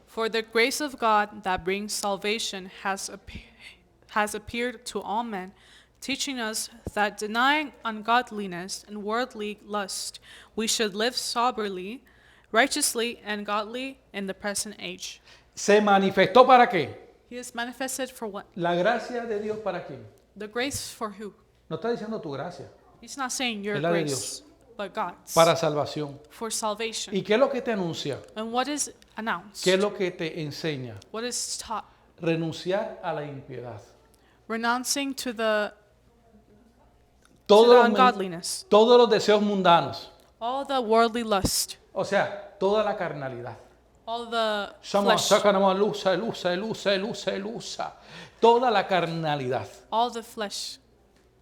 For the grace of God that brings salvation has appeared to all men, teaching us that denying ungodliness and worldly lust, we should live soberly, righteously, and godly in the present age. ¿Se manifestó para qué? He is manifested for what? La gracia de Dios para quién? The grace for who? No está diciendo tu gracia, He's not saying your Es la de grace, but God's. para salvación. For salvation. ¿Y qué es lo que te anuncia? And what is announced? ¿Qué es lo que te enseña? What is taught? Renunciar a la impiedad. Renouncing to the Todos los, ungodliness, todos los deseos mundanos, all the worldly lust, o sea, toda la carnalidad. all the Somos flesh, toda la carnalidad. all the flesh.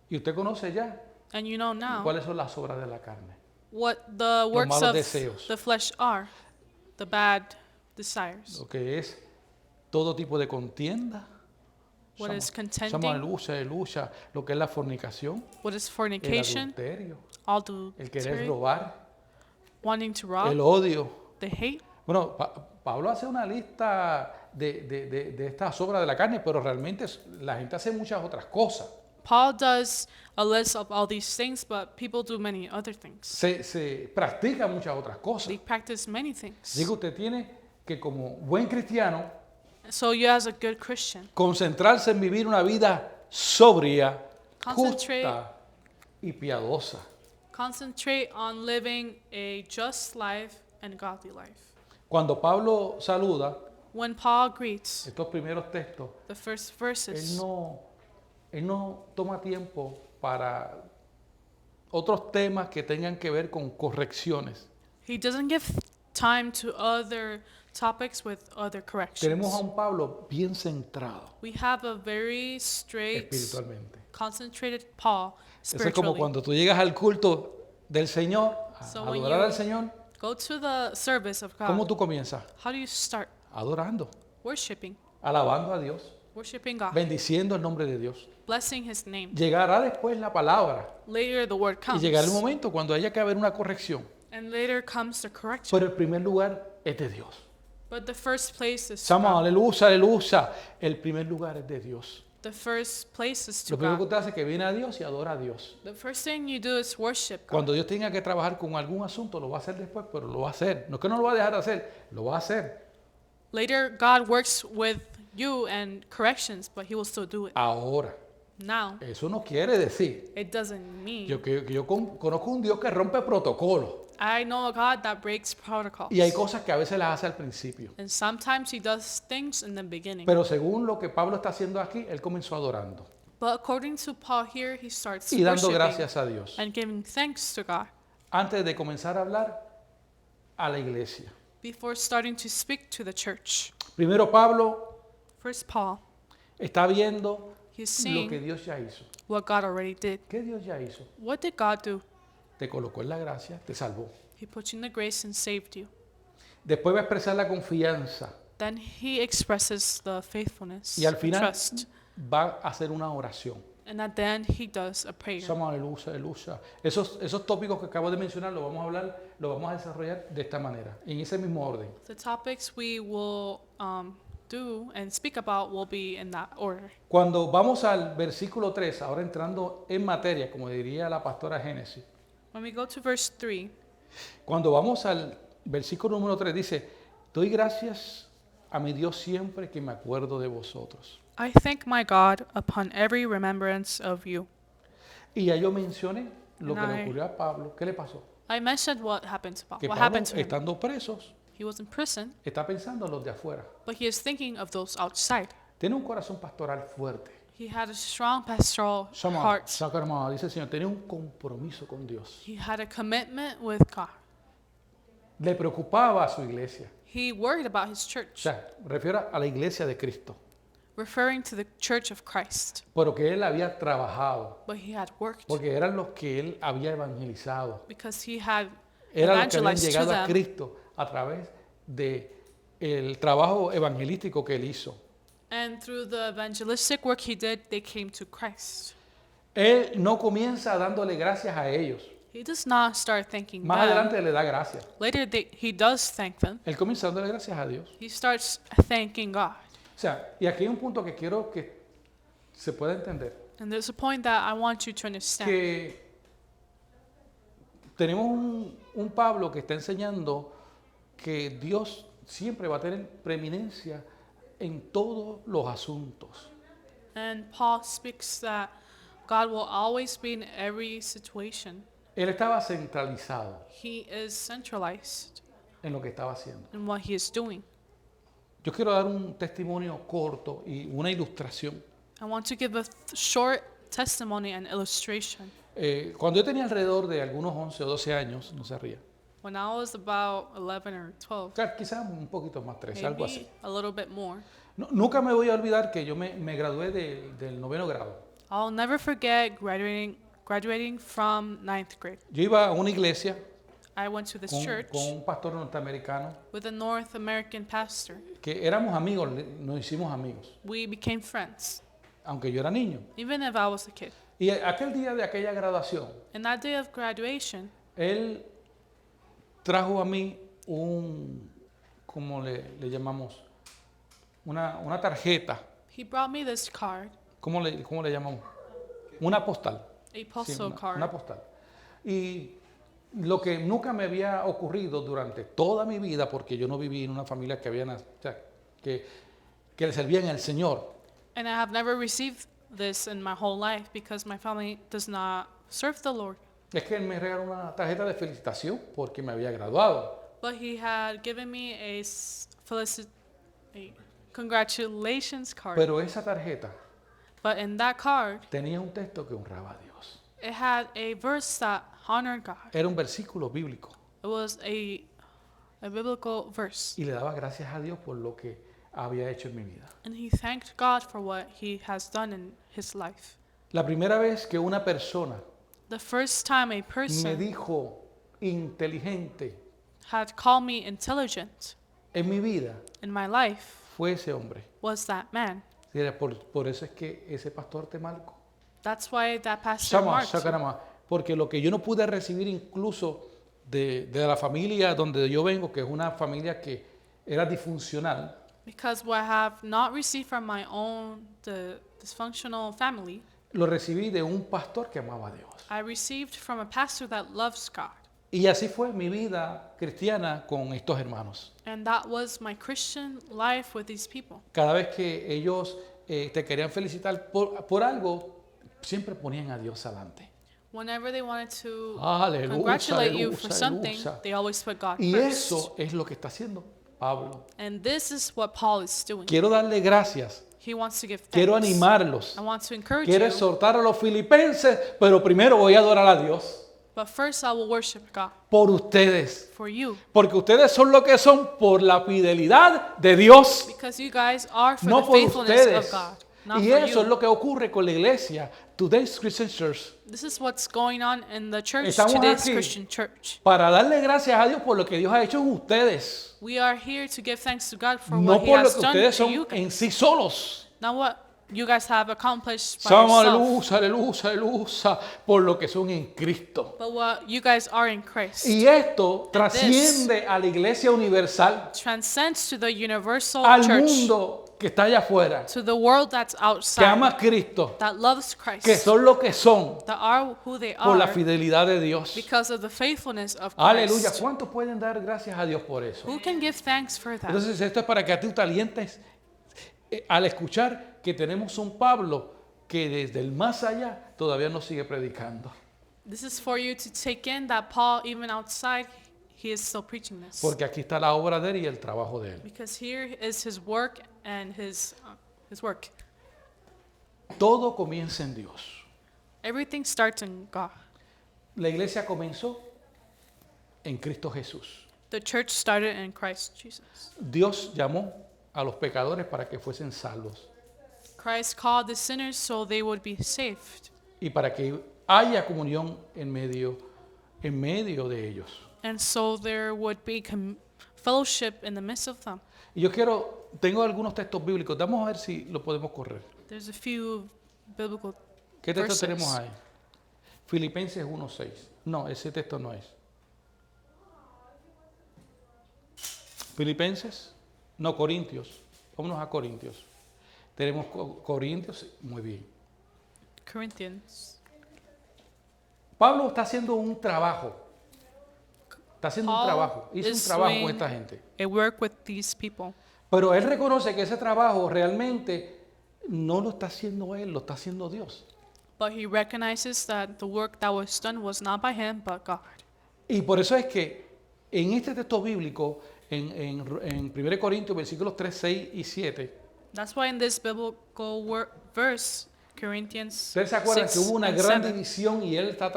Y usted conoce ya And you know now cuáles son las obras de la carne. what the works malos of deseos. the flesh are, the bad desires. Lo que es todo tipo de contienda. What is Somos contending, aleluya, lo que es la fornicación, what is el fornication, adulterio, el querer adultery, robar, wanting to el rob, odio. the hate. Bueno, Pablo hace una lista de estas obras de la carne, pero realmente la gente hace muchas otras cosas. Paul does a list of all these things, but people do many other things. Se practica muchas otras cosas. They practice many things. Digo, usted tiene que como buen cristiano So you as a good Christian, concentrarse en vivir una vida sobria, Concentrate. justa y piadosa. concentrate on living a just life and godly life. Cuando Pablo saluda When Paul greets estos primeros textos, the first él verses, no toma tiempo para otros temas que tengan que ver con correcciones. he doesn't give time to other topics with other corrections. Tenemos a un Pablo bien centrado We have a very straight, espiritualmente. concentrated Paul Eso es como spiritually. cuando tú llegas al culto del Señor, a So when adorar you- al Señor, Go to the service of ¿cómo God. tú comienzas? How do you start? Adorando, Worshiping. alabando a Dios, Worshiping God. bendiciendo el nombre de Dios. Blessing His name. Llegará después la palabra Later the word y comes. llegará el momento cuando haya que haber una corrección. And later comes the correction. Pero el primer lugar es de Dios. But the first place is to Estamos, God. aleluya, aleluya. El primer lugar es de Dios. The first place is to Lo primero que God. usted hace es que viene a Dios y adora a Dios. The first thing you do is worship God. Cuando Dios tenga que trabajar con algún asunto, lo va a hacer después, pero lo va a hacer. No es que no lo va a dejar de hacer, lo va a hacer. Later, God works with you and corrections, but He will still do it. Ahora, Now, eso no quiere decir it doesn't mean. que yo conozco un Dios que rompe protocolos. I know a God that breaks protocols. Y hay cosas que a veces las hace al principio. And sometimes He does things in the beginning. Pero según lo que Pablo está haciendo aquí, él comenzó adorando. But according to Paul here, he starts y dando worshiping gracias a Dios. and giving thanks to God Antes de comenzar a hablar a la iglesia. before starting to speak to the church. Primero Pablo First Paul, está viendo he's lo que seeing Dios ya hizo. what God already did. ¿Qué Dios ya hizo? What did God do? Te colocó en la gracia, te salvó. He put you in the grace and saved you. Después va a expresar la confianza Then he expresses the faithfulness, y al the final trust. va a hacer una oración. And at the end, he does a prayer. Somos aleluya, aleluya. Esos tópicos que acabo de mencionar los vamos a hablar, los vamos a desarrollar de esta manera, en ese mismo orden. The topics we will do and speak about will be in that order. Cuando vamos al versículo 3, ahora entrando en materia, como diría la pastora Génesis, When we go to verse 3, cuando vamos al versículo número 3, dice, doy gracias a mi Dios siempre que me acuerdo de vosotros. I thank my God upon every remembrance of you. Y ya yo mencioné lo que le And I- ocurrió a Pablo. ¿Qué le pasó? I mentioned what happened to Paul. Que What Pablo, happened to him? estando presos, He was in prison, está pensando en los de afuera. but he is thinking of those outside. Tiene un corazón pastoral fuerte. He had a strong pastoral Sama, heart. Sakarama, dice el Señor, tenía un compromiso con Dios. He had a commitment with God. Le preocupaba a su iglesia. He worried about his O church, sea, refiero a la iglesia de Cristo. referring to the church of Christ. Pero que él había trabajado, But he had worked porque eran los que él había evangelizado. because he had Eran los que habían evangelized to llegado a them. Cristo a través de el trabajo evangelístico que él hizo. And through the evangelistic work he did, they came to Christ. Él no comienza dándole gracias a ellos. He does not start thanking Más them. adelante le da gracias. Later, he does thank them. Él comienza dándole gracias a Dios. He starts thanking God. O sea, y aquí hay un punto que quiero que se pueda entender. And there's a point that I want you to understand. Que tenemos un Pablo que está enseñando que Dios siempre va a tener preeminencia en todos los asuntos. And Paul speaks that God will always be in every situation. Él estaba centralizado He is centralized en lo que estaba haciendo. in what he is doing. Yo quiero dar un testimonio corto y una ilustración. I want to give a short testimony and illustration. Cuando yo tenía alrededor de algunos 11 o 12 años, no se ría, When I was about 11 or 12, quizás un poquito más, 13, algo así. maybe a little bit more, Nunca me voy a olvidar que yo me gradué del 9º grado. I'll never forget graduating from 9th grade. Yo iba a una iglesia I went to this con church un pastor norteamericano with a North American pastor. que éramos amigos, nos hicimos amigos, We became friends, aunque yo era niño. even if I was a kid. Y aquel día de aquella graduación, And that day of graduation, él trajo a mí ¿cómo le llamamos? Una tarjeta. he brought me this card, ¿Cómo le llamamos? Una postal. a Sí, postal una card. postal. Y lo que nunca me había ocurrido durante toda mi vida, porque yo no viví en una familia que que le servían al Señor, And I have never received this in my whole life because my family does not serve the Lord. es que él me regaló una tarjeta de felicitación porque me había graduado. But he had given me a congratulations card. Pero esa tarjeta But in that card, tenía un texto que honraba a Dios. it had a verse that honored God. Era un versículo bíblico. It was a biblical verse. Y le daba gracias a Dios por lo que había hecho en mi vida. And he thanked God for what he has done in his life. La primera vez que una persona The first time a me person dijo inteligente had called me intelligent en mi vida in my life fue ese hombre. was that man. Por eso es que ese pastor te marcó. That's why that pastor marked you. Sacarama, porque lo que yo no pude recibir incluso de la familia donde yo vengo, que es una familia que era disfuncional, Because what I have not received from my own the dysfunctional family, lo recibí de un pastor que amaba a Dios. I received from a pastor that loves God. Y así fue mi vida cristiana con estos hermanos. And that was my Christian life with these people. Cada vez que ellos te querían felicitar por algo, siempre ponían a Dios adelante. Whenever they wanted to Aleluya, congratulate you for aleluya, something, aleluya. they always put God Y first. eso es lo que está haciendo Pablo. And this is what Paul is doing. Quiero darle gracias He wants to give thanks. Quiero animarlos. I want to encourage Quiero you. exhortar a los filipenses, pero primero voy a adorar a Dios But first I will worship God por ustedes. for you. Porque ustedes son lo que son por la fidelidad de Dios, Because you guys are for no the por faithfulness ustedes. of God. Not Y for eso es you. lo que ocurre con la iglesia, Today's Christian Church. This is what's going on in the church, Estamos today's aquí Christian church. para darle gracias a Dios por lo que Dios ha hecho en ustedes, We are here to give thanks to God for no what He por lo has que done ustedes to son you en guys. sí solos. Not what you guys have accomplished by Somos yourself, aleluya, aleluya, por lo que son en Cristo. but what you guys are in Christ. Y esto trasciende a la iglesia universal, Transcends to the universal al church, mundo que está allá afuera, to the world that's que outside, ama a Cristo, that loves Christ, que son lo que son that are who they por la are fidelidad de Dios. because of the faithfulness of Aleluya. Christ. ¿Cuántos pueden dar gracias a Dios por eso? Who can give thanks for that? Entonces esto es para que tú te alientes al escuchar que tenemos un Pablo que desde el más allá todavía nos sigue predicando. This is for you to take in that Paul, even outside, he is still preaching this. Porque aquí está la obra de él y el trabajo de él. Because here is his work and his work. Todo comienza en Dios. Everything starts in God. La iglesia comenzó en Cristo Jesús. The church started in Christ Jesus. Dios llamó a los pecadores para que fuesen salvos Christ called the sinners so they would be saved. y para que haya comunión en medio de ellos. And so there would be fellowship in the midst of them. Y tengo algunos textos bíblicos, vamos a ver si lo podemos correr. There's a few biblical ¿Qué texto verses. tenemos ahí? Filipenses 1:6. No, ese texto no es. Filipenses, no, Corintios. Vámonos a Corintios. Tenemos Corintios, muy bien. Corinthians. Pablo está haciendo un trabajo. Está haciendo un Paul trabajo. Hizo un is trabajo con doing esta gente. a work with these people. Pero él reconoce que ese trabajo realmente no lo está haciendo él, lo está haciendo Dios. But he recognizes that the work that was done was not by him, but God. Y por eso es que en este texto bíblico, en 1 Corintios, versículos 3, 6 y 7, That's why in this biblical verse, Corinthians ustedes se acuerdan 6 que hubo una and gran 7, división y él está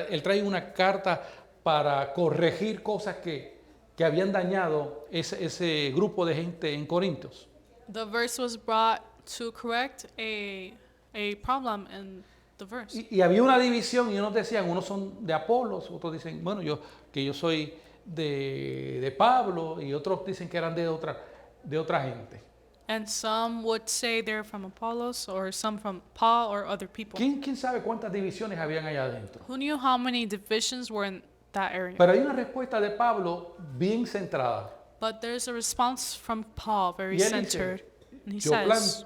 él trae una carta para corregir cosas que habían dañado ese grupo de gente en Corintios. the verse was brought to correct a problem in the verse. Y había una división y unos decían, unos son de Apolos, otros dicen, bueno, yo soy de Pablo, y otros dicen que eran de otra gente. And some would say they're from Apollos, or some from Paul, or other people. ¿Quién sabe cuántas divisiones habían allá adentro? Who knew how many divisions were in that area? Pero hay una respuesta de Pablo bien centrada. But there's a response from Paul, very Y él dice, centered. And he Yo says,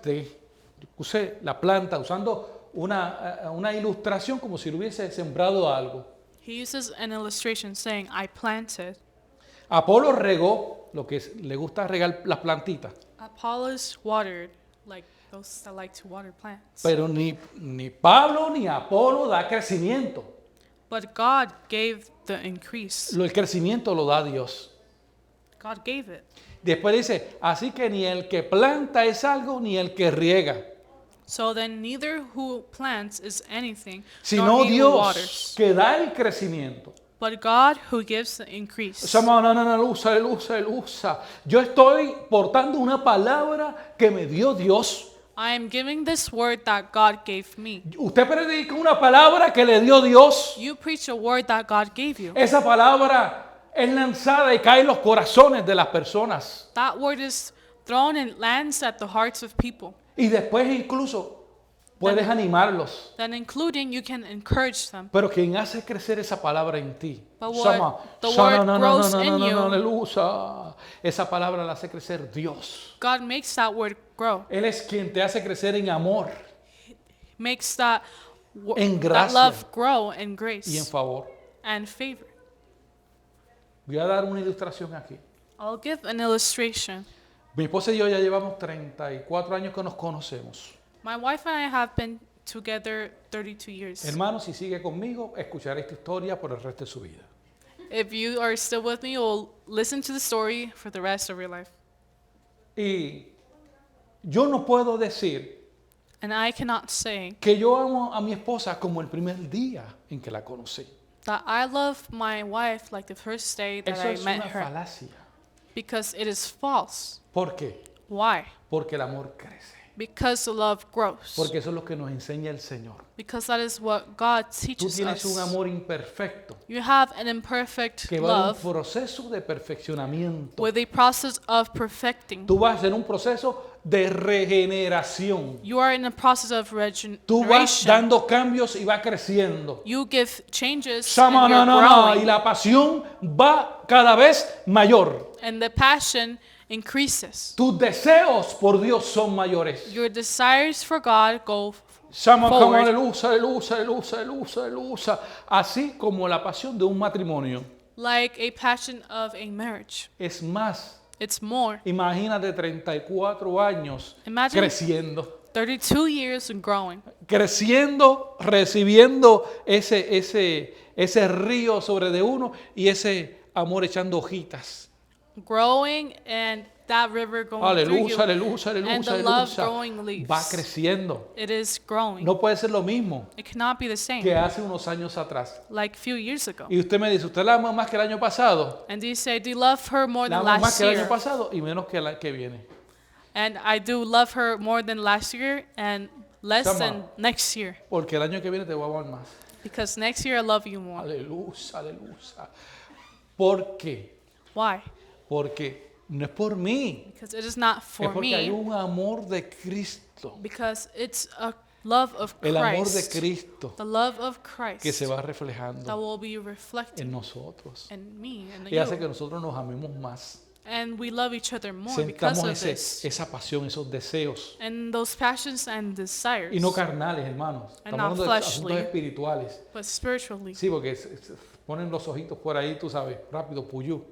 usé la planta usando una ilustración como si lo hubiese sembrado algo. he uses an illustration saying, I planted. Apolo regó, lo que le gusta regar las plantitas, Apollos watered, like those that like to water plants. pero ni Pablo ni Apolo da crecimiento. But God gave the increase. El crecimiento lo da Dios. God gave it. Después dice, así que ni el que planta es algo, ni el que riega, So then neither who plants is anything, sino nor he who Dios waters, que da el crecimiento. but God who gives the increase. Aleluya. Yo estoy portando una palabra que me dio Dios. I am giving this word that God gave me. Usted predica una palabra que le dio Dios. You preach a word that God gave you. Esa palabra es lanzada y cae en los corazones de las personas. That word is thrown and lands at the hearts of people. Y después incluso puedes animarlos. Then including you can encourage them. Pero quien hace crecer esa palabra en ti, But what the word grows in you, aleluya. Esa palabra la hace crecer Dios. God makes that word grow. Él es quien te hace crecer en amor Makes that, En that gracia. love grow in y en grace favor. and favor. Voy a dar una ilustración aquí. I'll give an illustration. Mi esposa y yo ya llevamos 34 años que nos conocemos. My wife and I have been together 32 years. Hermano, si sigue conmigo, escuchará esta historia por el resto de su vida. If you are still with me, you'll listen to the story for the rest of your life. Y Yo no puedo decir And I cannot say que yo amo a mi esposa como el primer día en que la conocí. that I love my wife like the first day that Eso I es met una her, falacia. because it is false. ¿Por qué? Why? Porque el amor crece. Because the love grows. Porque eso es lo que nos enseña el Señor. Because that is what God Tú teaches tienes un us. amor imperfecto You have an imperfect que va en un love proceso de perfeccionamiento. with a process of perfecting. Tú vas en un proceso de regeneración. You are in a process of Tú vas regeneration. dando cambios y va creciendo. You give changes and Sama, you're na, na, na, y growing. la pasión va cada vez mayor. And the passion increases. Tus deseos por Dios son mayores. Your desires for God go Sama, como forward. aleluya, aleluya, aleluya, aleluya, aleluya. Así como la pasión de un matrimonio. like a passion of a marriage. Es más, It's more. imagínate 34 años Imagine creciendo. 32 years and growing. Creciendo, recibiendo ese río sobre de uno y ese amor echando hojitas. Growing and that river going through you. Aleluya, aleluya, And the aleluya, love growing aleluya. leaves. Va creciendo. It is growing. No puede ser lo mismo It cannot be the same que hace unos años atrás. like a few years ago. Y usted me dice, ¿usted la ama más que el año pasado? And you say, do you love her more La than ama más last que el año year? pasado y menos que el que viene. And I do love her more than last year and less Come than on. next year. Porque el año que viene te voy a amar más. Because next year I love you more. Aleluya, aleluya. ¿Por qué? Why? Porque no es por mí. Because it is not Es for porque hay me. un amor de Cristo. Because it's a love of El amor de Christ. Cristo The love of que se Christ va that reflejando will be reflected en nosotros. in me and Y hace que you. nosotros nos amemos más. And we love each other more because Sentamos of this. esa pasión, esos deseos. And those passions and desires. Y no carnales, hermanos. And Estamos not hablando de asuntos fleshly. espirituales. But spiritually. Sí, porque se ponen los ojitos por ahí, tú sabes, rápido, puyú.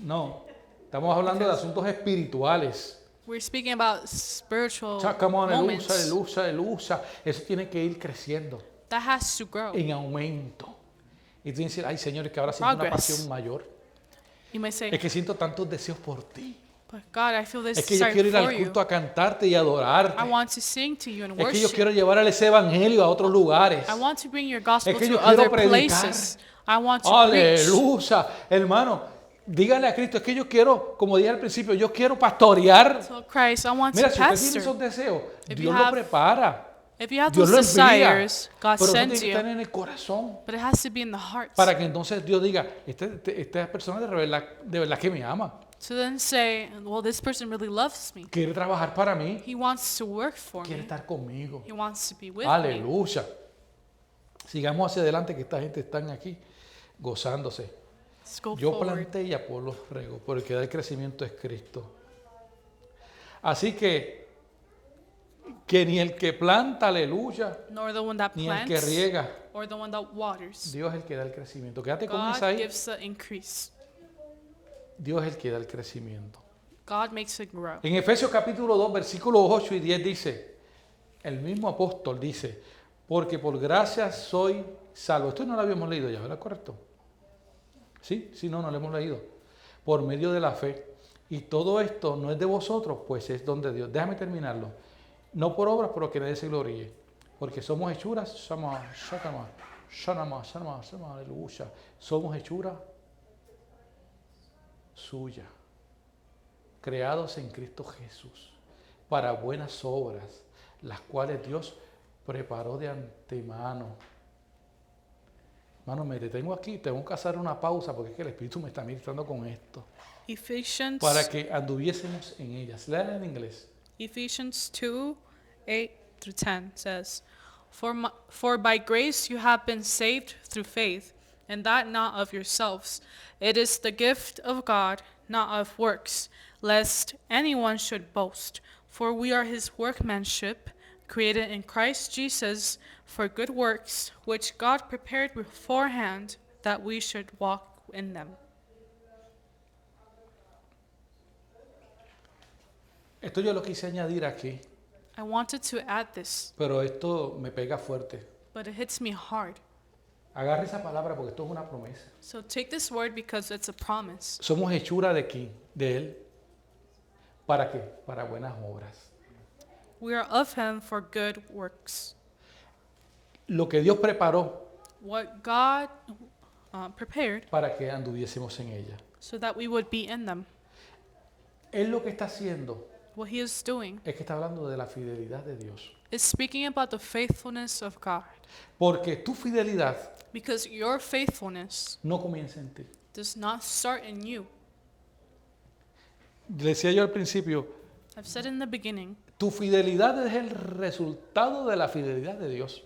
No, estamos hablando de asuntos espirituales. We're speaking about spiritual Come on, aleluya, moments. aleluya, aleluya. Eso tiene que ir creciendo, That has to grow. en aumento. Y tú dices, ay, Señor, es que ahora siento una Progress. pasión mayor. You may say, Es que siento tantos deseos por ti. but God, I feel this Es que yo desire quiero ir for al you. culto a cantarte y adorarte. I want to sing to you and Es que yo worship. quiero llevar ese evangelio a otros lugares. I want to bring your gospel Es que to yo quiero other predicar. places. I want to preach. Aleluya, hermano. Dígale a Cristo, es que yo quiero, como dije al principio, yo quiero pastorear. So Christ, I want Mira, to si usted tiene esos pastor. deseos, If Dios you lo have prepara. If you have Dios those lo envía. desires, God Pero eso tiene sends que you. estar en el corazón. But it has to be in the heart. Para que entonces Dios diga, esta persona de verdad que me ama. To then say, well, this person really loves me. Quiere trabajar para mí. He wants to work for Quiere me. estar conmigo. He wants to be with me. Aleluya. Sigamos hacia adelante que esta gente está aquí gozándose. Let's go Yo forward. planté y Apolo regó, pero el que da el crecimiento es Cristo. Así que ni el que planta, aleluya, Nor the one that ni el que plants riega, or the one that waters. Dios es el que da el crecimiento. Quédate con God esa ahí. gives the increase. Dios es el que da el crecimiento. God makes it grow. En Efesios capítulo 2, versículos 8 y 10 dice, el mismo apóstol dice, porque por gracia soy salvo. Esto no lo habíamos leído ya, ¿verdad? ¿Correcto? Sí, no lo hemos leído. Por medio de la fe. Y todo esto no es de vosotros, pues es don de Dios. Déjame terminarlo. No por obras, pero que nadie se gloríe. Porque somos hechuras, aleluya. Somos hechuras suya, creados en Cristo Jesús, para buenas obras, las cuales Dios preparó de antemano. Hermano, me detengo aquí, tengo que hacer una pausa porque es que el Espíritu me está ministrando con esto. Ephesians, Para que anduviésemos en ellas. Lean en inglés. Ephesians 2, 8 through 10 says, For by grace you have been saved through faith, and that not of yourselves. It is the gift of God, not of works, lest anyone should boast. For we are his workmanship, created in Christ Jesus for good works, which God prepared beforehand that we should walk in them. Esto yo lo quise añadir aquí, I wanted to add this, pero esto me pega fuerte. but it hits me hard. Agarre esa palabra porque esto es una promesa. So take this word because it's a promise. Somos hechura de quién? De Él. ¿Para qué? Para buenas obras. We are of him for good works. Lo que Dios preparó What God prepared para que anduviésemos en ella. so that we would be in them. Él lo que está haciendo What he is doing es que está hablando de la fidelidad de Dios. is speaking about the faithfulness of God. Porque tu fidelidad Because your faithfulness no comienza en ti. does not start in you. Le decía yo al principio, I've said in the beginning, tu fidelidad es el resultado de la fidelidad de Dios.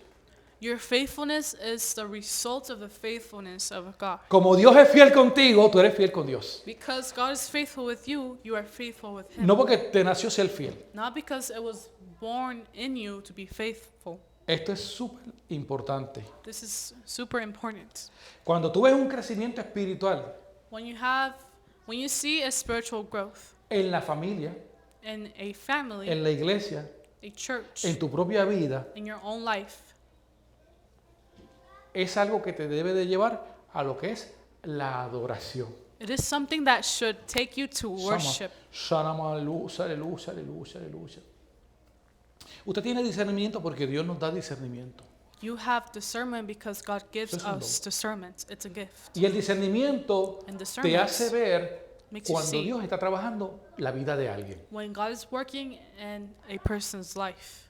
your faithfulness is the result of the faithfulness of God. Como Dios es fiel contigo, tú eres fiel con Dios. Because God is faithful with you, you are faithful with him. No porque te nació ser fiel. Not because it was born in you to be faithful. Esto es súper importante. This is super important. Cuando tú ves un crecimiento espiritual When you see a spiritual growth en la familia, in a family, en la iglesia, a church, en tu propia vida, in your own life, es algo que te debe de llevar a lo que es la adoración. it is something that should take you to worship. Aleluya, aleluya, aleluya, aleluya. Usted tiene discernimiento porque Dios nos da discernimiento. You have discernment because God gives Eso es un us don. discernment. It's a gift. Y el discernimiento And te discernment hace ver makes you cuando see Dios está trabajando la vida de alguien when God is working in a person's life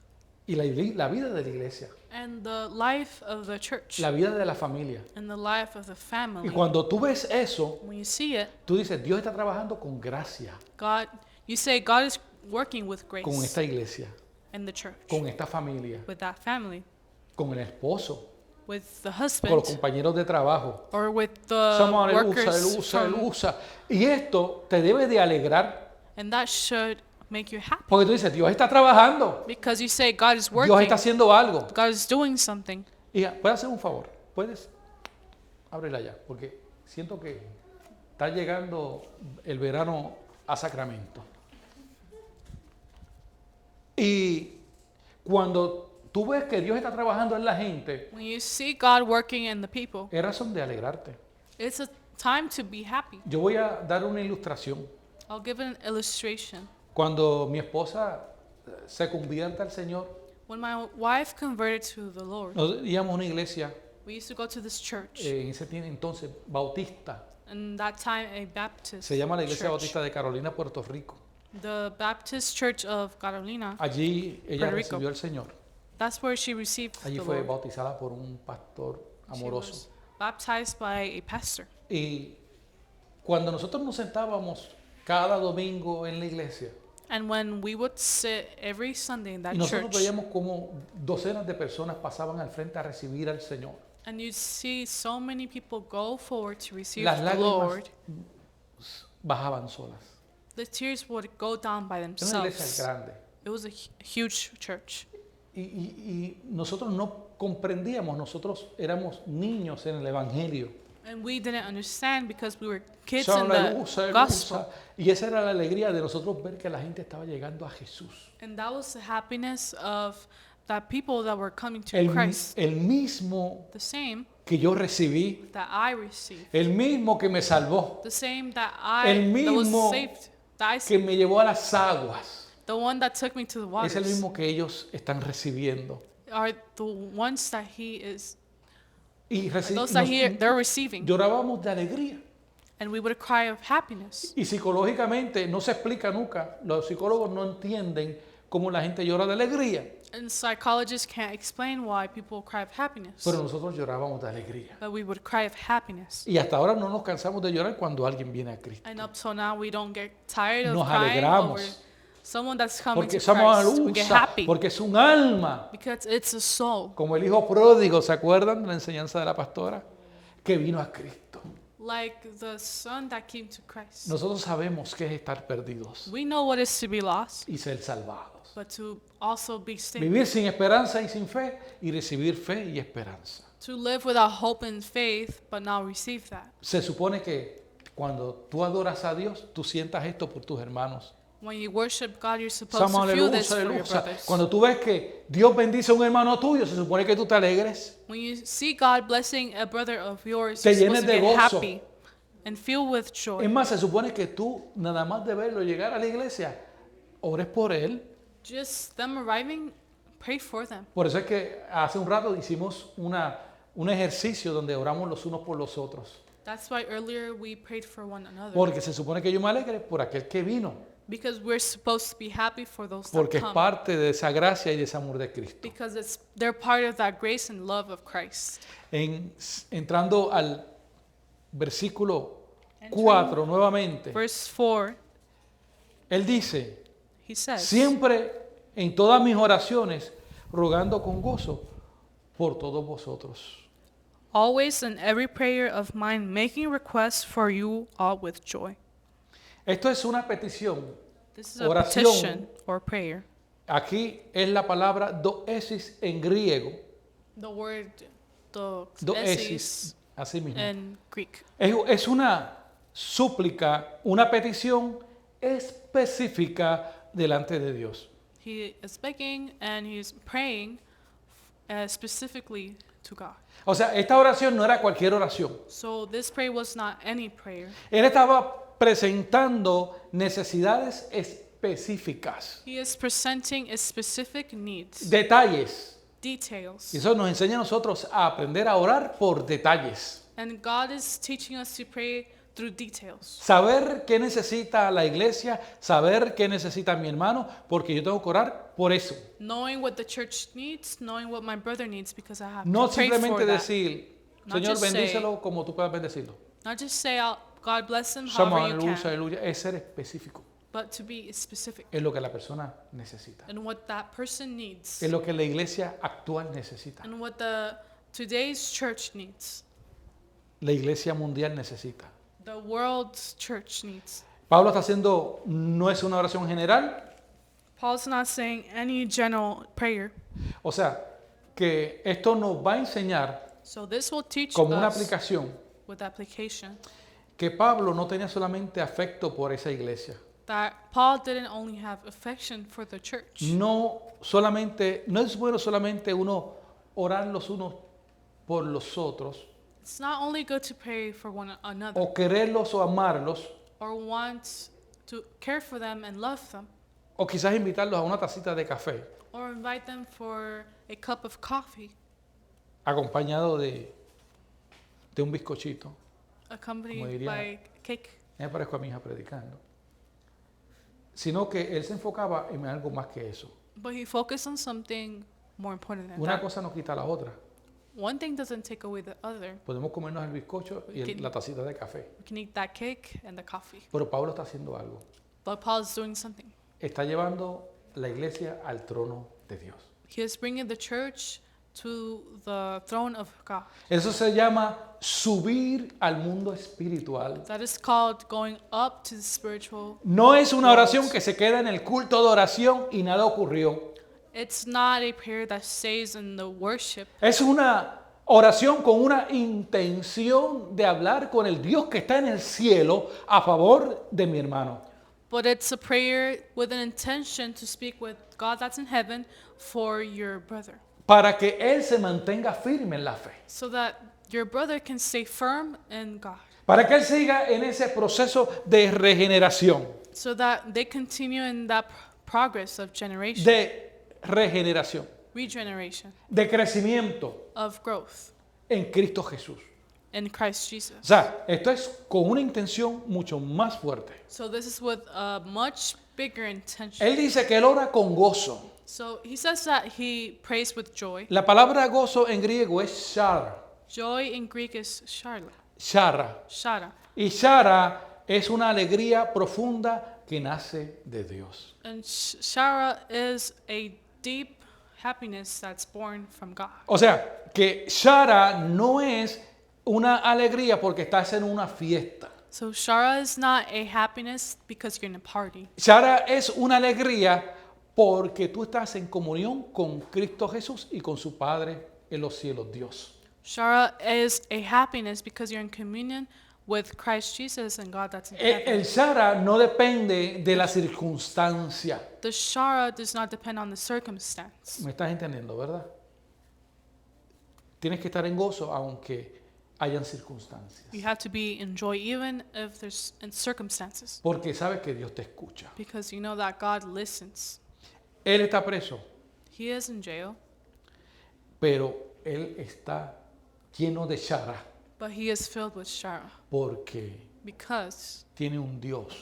y la vida de la iglesia, and the life of the church la vida de la familia. and the life of the Y family. cuando tú ves eso, When you see it, tú dices, Dios está trabajando con gracia, you say God is working with grace con esta iglesia, in the church, con esta familia, with that family, con el esposo, with the con los husband, compañeros de trabajo. or with the Somos aleluya, workers aleluya, from, aleluya. Y esto te debe de alegrar and that should make you happy porque tú dices, Dios está trabajando, because you say God is Dios working, está haciendo algo. God is doing something. Hija, ¿puedes hacer un favor? ¿Puedes? Ábrela ya, porque siento que está llegando el verano a Sacramento. Y cuando tú ves que Dios está trabajando en la gente, When you see God working in the people, es razón de alegrarte. it's a time to be happy. Yo voy a dar una ilustración. I'll give an illustration. Cuando mi esposa se convierte al Señor, When my wife converted to the Lord, nos íbamos a una iglesia, we used to go to this church. en ese entonces, bautista. And that time, a Baptist Se llama la Iglesia church. Bautista de Carolina, Puerto Rico. The Baptist Church of Carolina, Allí ella Puerto Rico. recibió al Señor. that's where she received Allí the fue Lord. bautizada por un pastor She amoroso. was baptized by a pastor. Y cuando nosotros nos sentábamos cada domingo en la iglesia, And when we would sit every Sunday in that y nosotros church, veíamos como docenas de personas pasaban al frente a recibir al Señor. and you'd see so many people go forward to receive Las the lágrimas Lord, bajaban solas. the tears would go down by Era una iglesia themselves. grande. It was a huge church. Y nosotros no comprendíamos, nosotros éramos niños en el Evangelio. And we didn't understand because we were kids Son in la the luz, la luz. gospel. Y esa era la alegría de nosotros ver que la gente estaba llegando a Jesús. And that was the happiness of that people that were coming to El Christ. mismo The same que yo recibí, that I received. el mismo que me salvó, The same that El that was mismo saved. That que me llevó a las aguas, the one that took me to the es el waters mismo que ellos están recibiendo. are the ones that he is, Y those that they're receiving. llorábamos de alegría. And we would cry of happiness. Y psicológicamente no se explica nunca, los psicólogos no entienden cómo la gente llora de alegría, And psychologists can't explain why people cry of happiness. pero nosotros llorábamos de alegría. But we would cry of happiness. Y hasta ahora no nos cansamos de llorar cuando alguien viene a Cristo. And up till now, we don't get tired of Nos crying alegramos. over someone that's coming Porque to somos Christ. We get alusa, happy porque es un alma. because it's a soul. Como el hijo pródigo, ¿se acuerdan de la enseñanza de la pastora? Que vino a Cristo. Like the son that came to Christ. Nosotros sabemos qué es estar perdidos We know what is to be lost, y ser salvados. but to also be saved. Vivir sin esperanza y sin fe y recibir fe y esperanza. To live without hope and faith, but now receive that. Se supone que cuando tú adoras a Dios, tú sientas esto por tus hermanos. When you worship God, you're supposed Somos to feel aleluya, this for your aleluya. brothers. Cuando tú ves que Dios bendice a un hermano tuyo, se supone que tú te alegres. When you see God blessing a brother of yours, Te you're llenes supposed to de get gozo. happy and feel with Es joy. más, se supone que tú, nada más de verlo llegar a la iglesia, ores por él. Just them arriving, pray for them. Por eso es que hace un rato hicimos un ejercicio donde oramos los unos por los otros. That's why earlier we prayed for one another. Porque se supone que yo me alegre por aquel que vino. Because we're supposed to be happy for those that Porque es come. parte de esa gracia y de ese amor de Cristo. Because they're part of that grace and love of Christ. Entrando al versículo 4 nuevamente, Verse 4, él dice, he says, siempre en todas mis oraciones, rogando con gozo por todos vosotros. always in every prayer of mine, making requests for you all with joy. Esto es una petición. This is a Oración. petition or prayer. Aquí es la palabra doesis en griego. The word Doesis, así mismo. in Greek. Es una súplica, una petición específica delante de Dios. He is begging and he's praying specifically to God. O sea, esta oración no era cualquier oración. So this prayer was not any prayer. Él estaba presentando necesidades específicas, He is presenting specific needs, detalles. details. Y eso nos enseña a nosotros a aprender a orar por detalles. And God is teaching us to pray through details. Saber qué necesita la iglesia, saber qué necesita mi hermano, porque yo tengo que orar por eso. Knowing what the church needs, knowing what my brother needs, because I have No to pray simplemente for that. decir, Not Señor, just say- bendícelo como tú puedas bendecirlo. Not just say, God bless him Somos however you aleluya, can, aleluya. Es ser específico. but to be specific Es lo que la persona necesita. in what that person needs Es lo que la iglesia actual necesita. and what today's church needs, La iglesia mundial necesita. the world's church needs. Pablo está haciendo, no es una oración general. Paul's not saying any general prayer. O sea, que esto nos va a enseñar So this will teach como una us aplicación with application que Pablo no tenía solamente afecto por esa iglesia. that Paul didn't only have affection for the church. No es bueno solamente uno orar los unos por los otros It's not only good to pray for one another o quererlos o amarlos or want to care for them and love them o quizás invitarlos a una tacita de café or invite them for a cup of coffee acompañado de un bizcochito. accompanied Como diría- by cake. Me parezco a mi hija predicando. Sino que él se enfocaba en algo más que eso. But he focused on something more important than Una that. cosa no quita la otra. One thing doesn't take away the other. Podemos comernos el bizcocho y la tacita de café. We can eat that cake and the coffee. Pero Pablo está haciendo algo. But Paul is doing something. Está llevando la iglesia al trono de Dios. He is bringing the church to the throne of God. Eso se llama subir al mundo espiritual. That is called going up to the spiritual. No es una oración que se queda en el culto de oración y nada ocurrió. It's not a prayer that stays in the worship. Es una oración con una intención de hablar con el Dios que está en el cielo a favor de mi hermano. But it's a prayer with an intention to speak with God that's in heaven for your brother, Para que él se mantenga firme en la fe. so that your brother can stay firm in God, Para que él siga en ese proceso de regeneración. so that they continue in that progress of generation, De regeneración. regeneration, De crecimiento of growth en Cristo Jesús. in Christ Jesus. O sea, esto es con una intención mucho más fuerte. So this is with a much bigger intention. Él dice que él ora con gozo. So he says that he prays with joy. La palabra gozo en griego es shara. Joy in Greek is sharla, Shara. shara. Y shara es una alegría profunda que nace de Dios. And shara is a deep happiness that's born from God. O sea, que shara no es una alegría porque estás en una fiesta. So shara is not a happiness because you're in a party. Shara es una alegría porque tú estás en comunión con Cristo Jesús y con su Padre en los cielos, Dios. Shara is a happiness because you're in communion with Christ Jesus and God that's in El heaven. shara no depende de la circunstancia. The shara does not depend on the circumstance. ¿Me estás entendiendo, verdad? Tienes que estar en gozo aunque hayan circunstancias. You have to be in joy even if there's circumstances, Porque sabes que Dios te escucha. because you know that God listens. Él está preso, He is in jail, pero él está lleno de chara but he is filled with Shara porque because tiene un Dios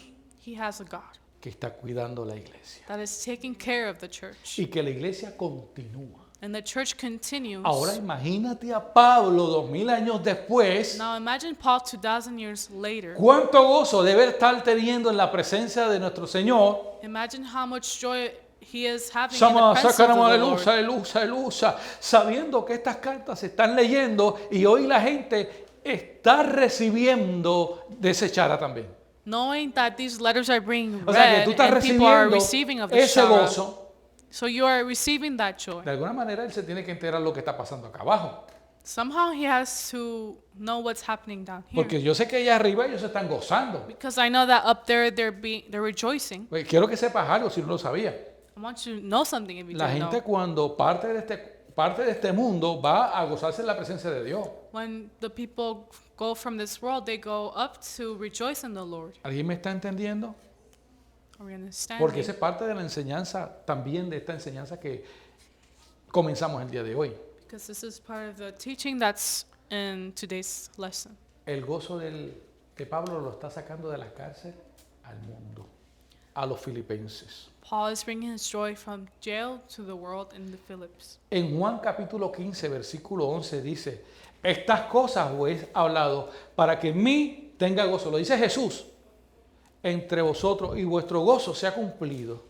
he has a God que está cuidando la iglesia that is taking care of the church. y que la iglesia continúa. And the church continues. Ahora imagínate a Pablo 2000 años después. Now imagine Paul 2,000 years later. Cuánto gozo debe estar teniendo en la presencia de nuestro Señor. Imagine how much joy he is having in the presence of Sacamos the Lord. aleluya, sabiendo que estas cartas se están leyendo y hoy la gente está recibiendo de ese chara también. Knowing that these letters are being O sea que tú read estás and people are recibiendo receiving of the ese Shara. gozo. So you are receiving that joy. De alguna manera él se tiene que enterar lo que está pasando acá abajo. Somehow he has to know what's happening down here. Porque yo sé que allá arriba ellos se están gozando. Because I know that up there they're rejoicing. Pues quiero que sepas algo si no lo sabía. I want you to know something if you La didn't gente know. cuando parte de este mundo va a gozarse en la presencia de Dios. When the people go from this world, they go up to rejoice in the Lord. ¿Alguien me está entendiendo? Are we understanding? Porque esa es parte de la enseñanza, también de esta enseñanza que comenzamos el día de hoy. Because this is part of the teaching that's in today's lesson. El gozo de Pablo lo está sacando de la cárcel al mundo, a los filipenses. Paul is bringing his joy from jail to the world in the Philippines. En Juan capítulo 15, versículo 11 dice, estas cosas os he hablado para que en mí tenga gozo. Lo dice Jesús, entre vosotros y vuestro gozo sea cumplido.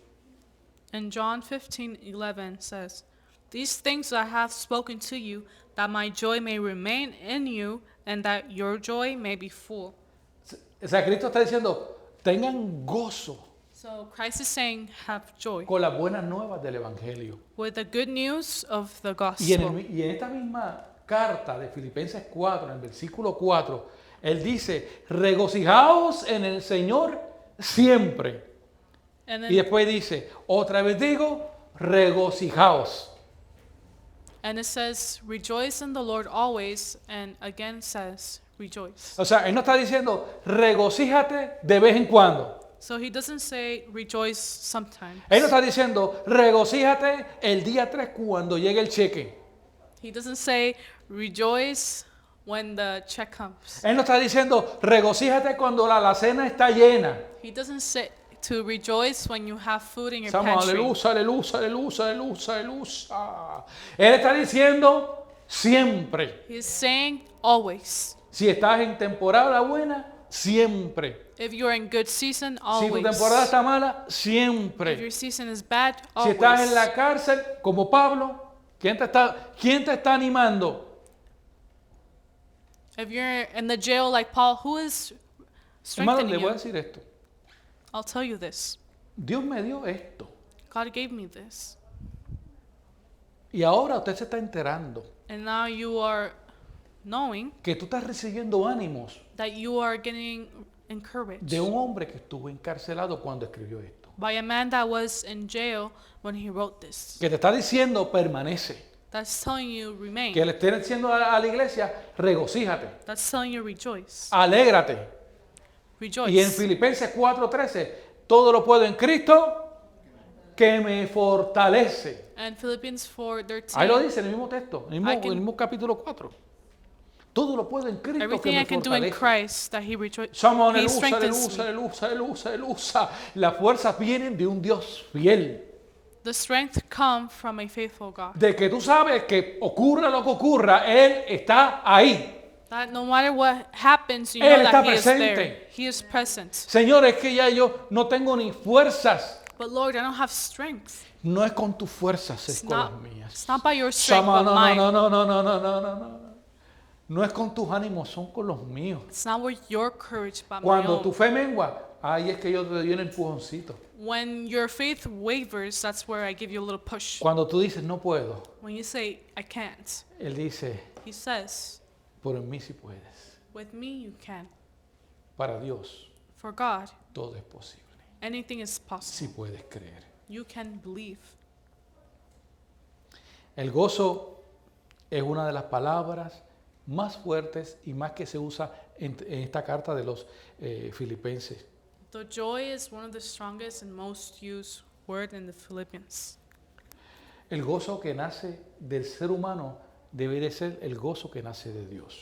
And John 15:11 says, "These things I have spoken to you, that my joy may remain in you, and that your joy may be full." O sea, Cristo está diciendo, tengan gozo So Christ is saying, have joy con las buenas nuevas del Evangelio. with the good news of the Y gospel. y en esta misma carta de Filipenses 4, en el versículo 4, él dice, regocijaos en el Señor siempre. And Y then, después dice, otra vez digo, regocijaos. and it says, rejoice in the Lord always, and again says, rejoice. O sea, él no está diciendo, regocíjate de vez en cuando. So he doesn't say rejoice sometimes. Él no está diciendo, regocíjate el día 3 cuando llegue el cheque. He doesn't say rejoice when the check comes. Él no está diciendo, regocíjate cuando la alacena está llena. He doesn't say to rejoice when you have food in your Estamos, pantry. aleluya, aleluya, aleluya, aleluya, aleluya. Él está diciendo siempre. He's saying always. Si estás en temporada buena, siempre. If you're in good season, Si tu always. temporada está mala, If siempre. your season is bad, Si always. estás en la cárcel, como Pablo, quién te está animando? If you're in the jail like Paul, who is Hermano, strengthening le voy a you? decir esto. I'll tell you this. Dios me dio esto. God gave me this. Y ahora usted se está enterando And now you are knowing que tú estás recibiendo ánimos that you are getting encouraged de un hombre que estuvo encarcelado cuando escribió esto. by a man that was in jail when he wrote this. Que te está diciendo, permanece. That's telling you remain. Que le esté diciendo a la iglesia, regocíjate, That's telling you rejoice. alégrate. Y en Rejoice. Filipenses 4:13, todo lo puedo en Cristo que me fortalece. And Philippians Ahí lo 4:13. dice en el mismo texto, en I el can- mismo capítulo 4. Todo lo puedo en Cristo que Everything me I can do in fortalece. Christ that he rejoices. Somos He aleluya, strengthens aleluya, me. aleluya, aleluya, aleluya. Las fuerzas vienen de un Dios fiel. The strength come from a faithful God. De que tú sabes que ocurra lo que ocurra, Él está ahí. That no matter what happens, you Él know está that He is presente. there. He is present. Señor, es que ya yo no tengo ni fuerzas. But Lord, I don't have strength. No es con tus fuerzas, es It's con not, las mías. it's not by your strength, Sama, but no, mine. no, no, no, no, no, no, no, no. No es con tus ánimos, son con los míos. It's not with your courage, but my Cuando tu own. fe mengua, ahí es que yo te doy un empujoncito. When your faith wavers, that's where I give you a little push. Cuando tú dices, no puedo, When you say, I can't, Él dice, He says, por en mí sí puedes. with me you can. Para Dios, For God, todo es posible. anything is Si possible. puedes creer. You can believe. El gozo es una de las palabras más fuertes y más que se usa en esta carta de los Filipenses. The joy is one of the strongest and most used word in the Philippians. El gozo que nace del ser humano debe de ser el gozo que nace de Dios.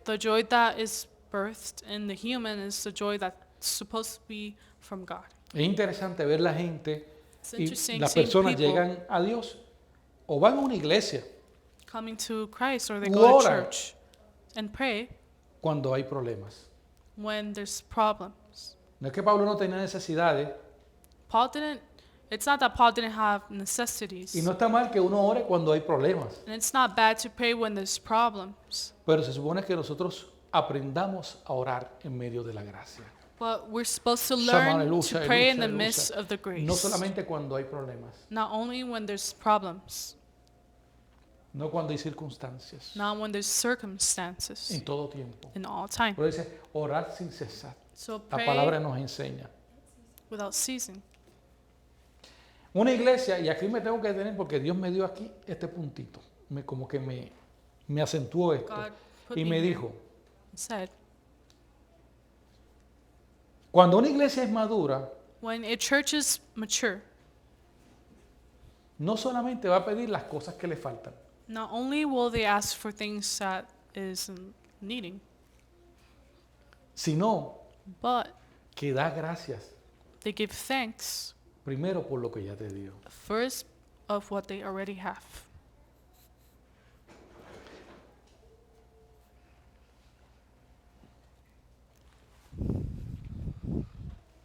The joy that is birthed in the human is the joy that's supposed to be from God. Es interesante ver la gente It's y interesting las seeing personas people llegan a Dios o van a una iglesia coming to Christ or they U go to oran. church and pray cuando hay problemas. when there's problems. No es que Pablo no tenía necesidades It's not that Paul didn't have necessities. y no está mal que uno ore cuando hay problemas, And it's not bad to pray when there's problems. pero se supone que nosotros aprendamos a orar en medio de la gracia. But we're supposed to Shama, learn aleluya, to pray in aleluya, the midst aleluya. of the grace. No solamente cuando hay problemas, Not only when there's problems, no cuando hay circunstancias, not when there's circumstances, en todo tiempo. in all time. Pero dice, orar sin cesar. So La pray palabra nos enseña. without ceasing. Una iglesia, y aquí me tengo que detener porque Dios me dio aquí este puntito, como que me acentuó esto, God put y me me here dijo, and said, cuando una iglesia es madura, when a church is mature, no solamente va a pedir las cosas que le faltan, not only will they ask for things that is needing, sino but que da gracias they give thanks primero por lo que ya te dio. first of what they already have.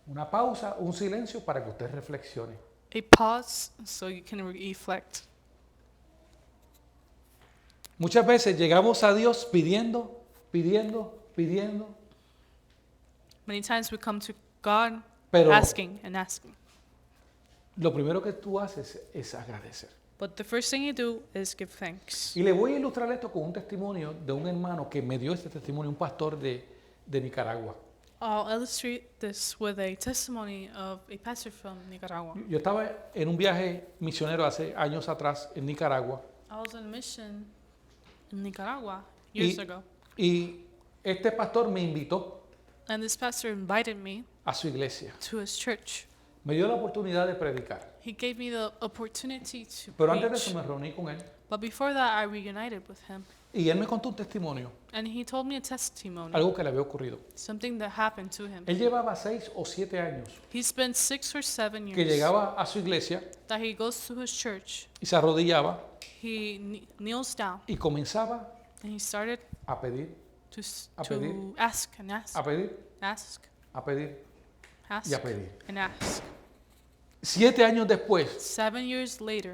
Una pausa, un silencio para que usted reflexione. A pause so you can reflect. Muchas veces llegamos a Dios pidiendo. Many times we come to God Pero asking and asking. lo primero que tú haces es agradecer. But the first thing you do is give thanks. Y le voy a ilustrar esto con un testimonio de un hermano que me dio este testimonio, un pastor de Nicaragua. I'll illustrate this with a testimony of a pastor from Nicaragua. Yo estaba en un viaje misionero hace años atrás en Nicaragua I was on a mission in Nicaragua years y, ago, y este pastor me invitó and this pastor invited me a su iglesia. to his church. Me dio la oportunidad de predicar. He gave me the opportunity to Pero antes de preach. eso me reuní con él But before that, I reunited with him, y él me contó un testimonio, and he told me a testimony, algo que le había ocurrido. something that happened to him. Él llevaba 6 o 7 años He spent 6 or 7 que years llegaba a su iglesia that he goes to his church. y se arrodillaba He kneels down y comenzaba and he started a pedir, to A pedir. ask and ask, a pedir, ask, a pedir ask, y a pedir. and ask. 7 años después, 7 years later,